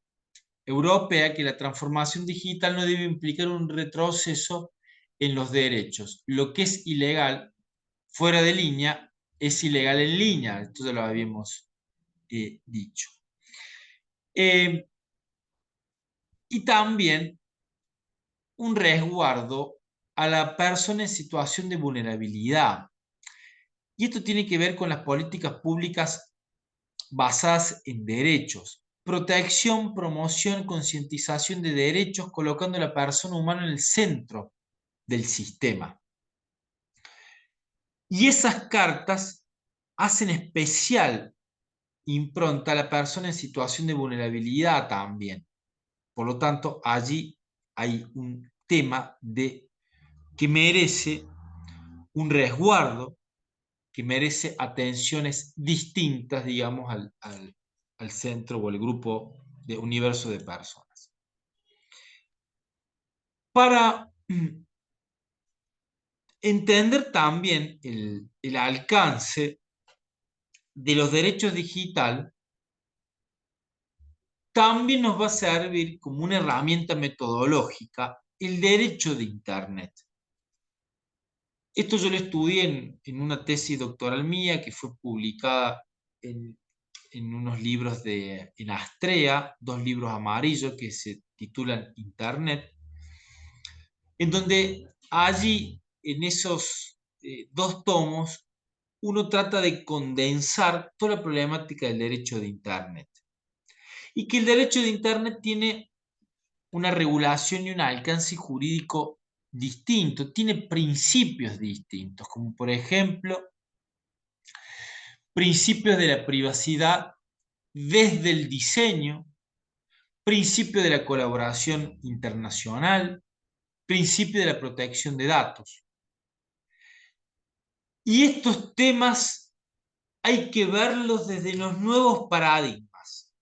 Europea, que la transformación digital no debe implicar un retroceso en los derechos. Lo que es ilegal fuera de línea es ilegal en línea. Esto ya lo habíamos dicho. Y también un resguardo a la persona en situación de vulnerabilidad. Y esto tiene que ver con las políticas públicas basadas en derechos. Protección, promoción, concientización de derechos, colocando a la persona humana en el centro del sistema. Y esas cartas hacen especial impronta a la persona en situación de vulnerabilidad también. Por lo tanto, allí hay un tema que merece un resguardo, que merece atenciones distintas, digamos, al centro o al grupo de universo de personas. Para entender también el alcance de los derechos digitales, también nos va a servir como una herramienta metodológica el derecho de Internet. Esto yo lo estudié en una tesis doctoral mía que fue publicada en unos libros en Astrea, 2 libros amarillos que se titulan Internet, en donde allí, en esos 2 tomos, uno trata de condensar toda la problemática del derecho de Internet. Y que el derecho de Internet tiene una regulación y un alcance jurídico distinto, tiene principios distintos, como por ejemplo, principios de la privacidad desde el diseño, principio de la colaboración internacional, principio de la protección de datos. Y estos temas hay que verlos desde los nuevos paradigmas,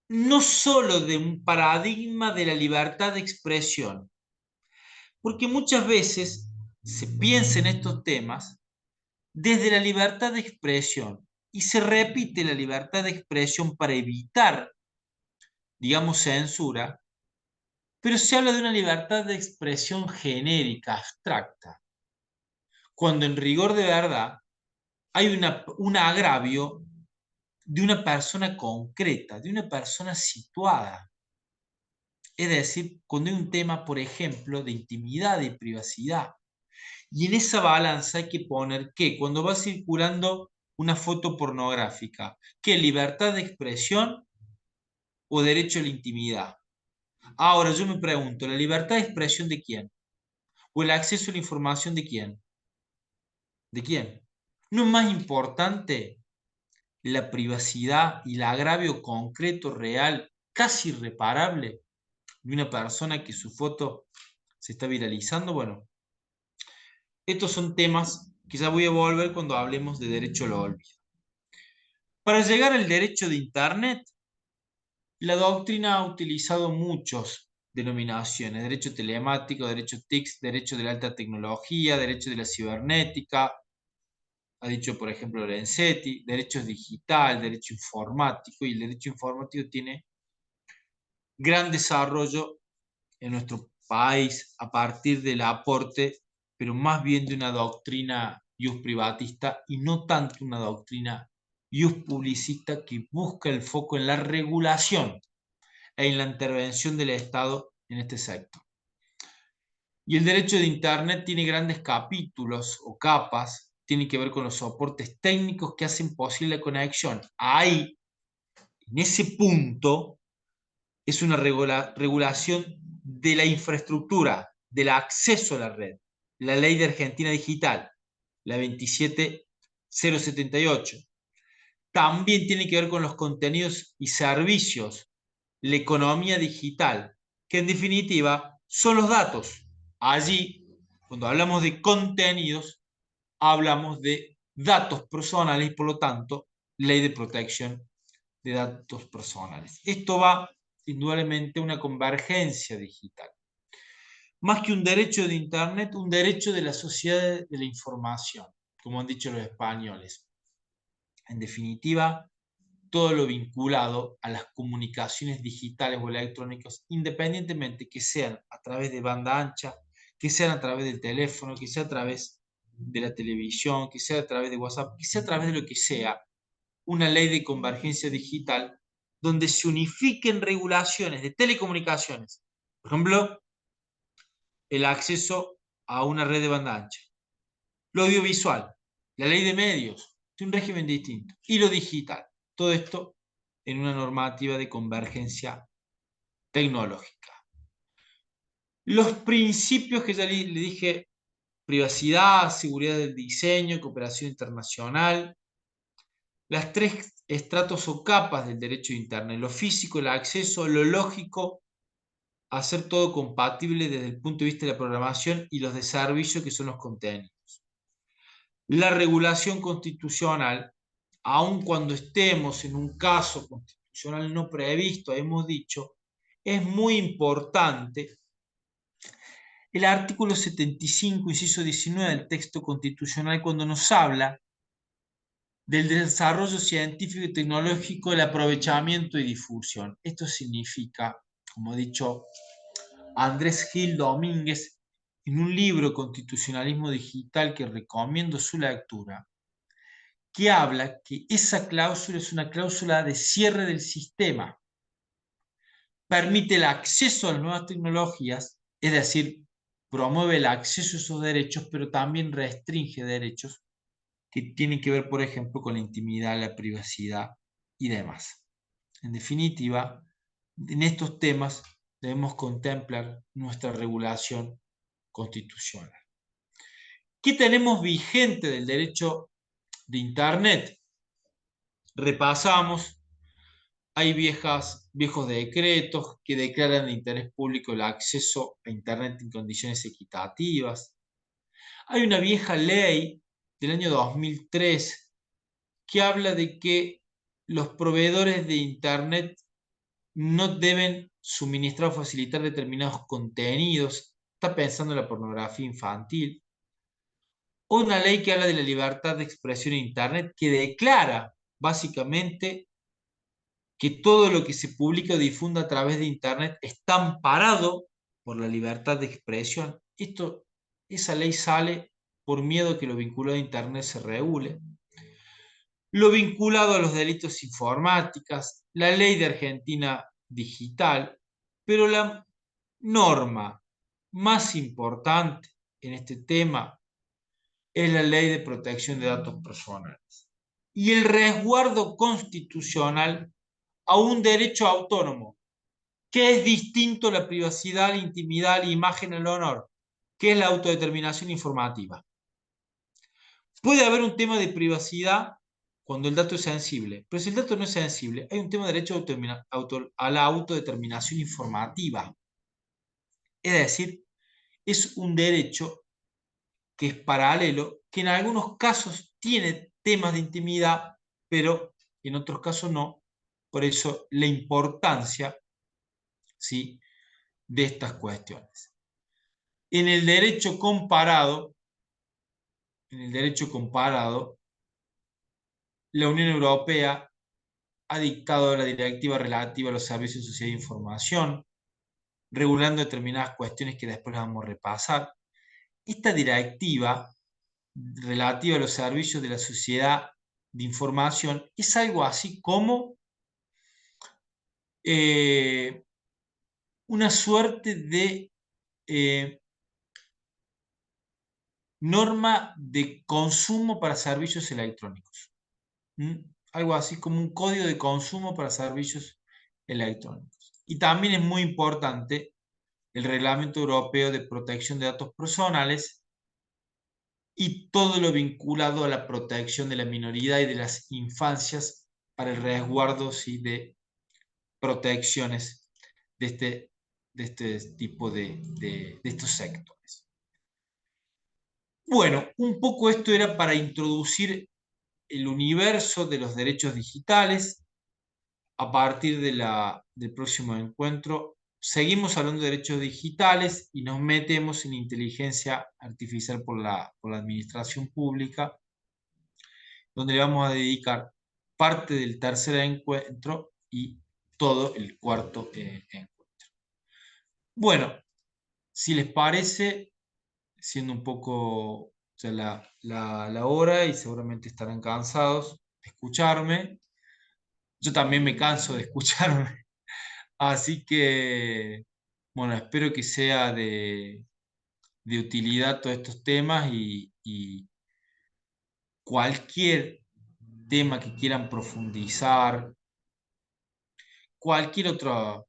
no solo de un paradigma de la libertad de expresión, porque muchas veces se piensa en estos temas desde la libertad de expresión y se repite la libertad de expresión para evitar, digamos, censura, pero se habla de una libertad de expresión genérica, abstracta, cuando en rigor de verdad hay un agravio de una persona concreta, de una persona situada. Es decir, cuando hay un tema, por ejemplo, de intimidad y privacidad. Y en esa balanza hay que poner que cuando va circulando una foto pornográfica, ¿qué libertad de expresión o derecho a la intimidad? Ahora yo me pregunto, ¿la libertad de expresión de quién? ¿O el acceso a la información de quién? ¿De quién? ¿No es más importante la privacidad y el agravio concreto, real, casi irreparable de una persona que su foto se está viralizando? Bueno, estos son temas que ya voy a volver cuando hablemos de derecho al olvido. Para llegar al derecho de Internet, la doctrina ha utilizado muchas denominaciones: derecho telemático, derecho TIC, derecho de la alta tecnología, derecho de la cibernética, ha dicho, por ejemplo, Lorenzetti, derecho digital, derecho informático, y el derecho informático tiene gran desarrollo en nuestro país a partir del aporte, pero más bien de una doctrina ius privatista y no tanto una doctrina ius publicista que busca el foco en la regulación e en la intervención del Estado en este sector. Y el derecho de Internet tiene grandes capítulos o capas, tiene que ver con los soportes técnicos que hacen posible la conexión. Ahí, en ese punto, es una regulación de la infraestructura, del acceso a la red. La ley de Argentina Digital, la 078. También tiene que ver con los contenidos y servicios, la economía digital, que en definitiva son los datos. Allí, cuando hablamos de contenidos, hablamos de datos personales y por lo tanto, ley de protección de datos personales. Esto va indudablemente a una convergencia digital. Más que un derecho de Internet, un derecho de la sociedad de la información, como han dicho los españoles. En definitiva, todo lo vinculado a las comunicaciones digitales o electrónicas, independientemente que sean a través de banda ancha, que sean a través del teléfono, que sea a través de la televisión, que sea a través de WhatsApp, que sea a través de lo que sea, una ley de convergencia digital donde se unifiquen regulaciones de telecomunicaciones. Por ejemplo, el acceso a una red de banda ancha. Lo audiovisual, la ley de medios, es un régimen distinto. Y lo digital, todo esto en una normativa de convergencia tecnológica. Los principios que ya le dije, privacidad, seguridad del diseño, cooperación internacional, las tres estratos o capas del derecho de Internet, lo físico, el acceso, lo lógico, hacer todo compatible desde el punto de vista de la programación y los de servicio que son los contenidos. La regulación constitucional, aun cuando estemos en un caso constitucional no previsto, hemos dicho, es muy importante. El artículo 75, inciso 19 del texto constitucional, cuando nos habla del desarrollo científico y tecnológico, el aprovechamiento y difusión. Esto significa, como ha dicho Andrés Gil Domínguez, en un libro, Constitucionalismo Digital, que recomiendo su lectura, que habla que esa cláusula es una cláusula de cierre del sistema. Permite el acceso a las nuevas tecnologías, es decir, promueve el acceso a esos derechos, pero también restringe derechos que tienen que ver, por ejemplo, con la intimidad, la privacidad y demás. En definitiva, en estos temas debemos contemplar nuestra regulación constitucional. ¿Qué tenemos vigente del derecho de Internet? Repasamos. Hay viejos decretos que declaran de interés público el acceso a Internet en condiciones equitativas. Hay una vieja ley del año 2003 que habla de que los proveedores de Internet no deben suministrar o facilitar determinados contenidos. Está pensando en la pornografía infantil. O una ley que habla de la libertad de expresión en Internet que declara básicamente que todo lo que se publica o difunda a través de Internet está amparado por la libertad de expresión. Esa ley sale por miedo a que lo vinculado a Internet se regule. Lo vinculado a los delitos informáticos, la ley de Argentina digital, pero la norma más importante en este tema es la ley de protección de datos personales y el resguardo constitucional a un derecho autónomo, que es distinto a la privacidad, la intimidad, la imagen, el honor, que es la autodeterminación informativa. Puede haber un tema de privacidad cuando el dato es sensible, pero si el dato no es sensible, hay un tema de derecho a la autodeterminación informativa. Es decir, es un derecho que es paralelo, que en algunos casos tiene temas de intimidad, pero en otros casos no. Por eso la importancia, ¿sí?, de estas cuestiones. En el derecho comparado, la Unión Europea ha dictado la directiva relativa a los servicios de sociedad de información, regulando determinadas cuestiones que después las vamos a repasar. Esta directiva relativa a los servicios de la sociedad de información es algo así como una suerte de norma de consumo para servicios electrónicos. Algo así como un código de consumo para servicios electrónicos. Y también es muy importante el Reglamento Europeo de Protección de Datos Personales, y todo lo vinculado a la protección de la minoría y de las infancias para el resguardo, ¿sí?, de protecciones de este tipo de estos sectores. Bueno, un poco esto era para introducir el universo de los derechos digitales. A partir del próximo encuentro, seguimos hablando de derechos digitales y nos metemos en inteligencia artificial por la administración pública, donde le vamos a dedicar parte del tercer encuentro y todo el cuarto encuentro. Bueno, si les parece, siendo un poco ya la hora y seguramente estarán cansados de escucharme, yo también me canso de escucharme, así que, bueno, espero que sea de utilidad todos estos temas y cualquier tema que quieran profundizar, cualquier otro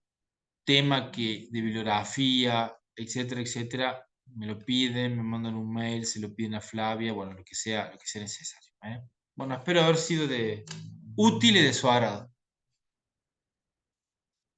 tema de bibliografía, etcétera, etcétera, me lo piden, me mandan un mail, se lo piden a Flavia, bueno, lo que sea necesario, ¿eh? Bueno, espero haber sido útil y de su agrado.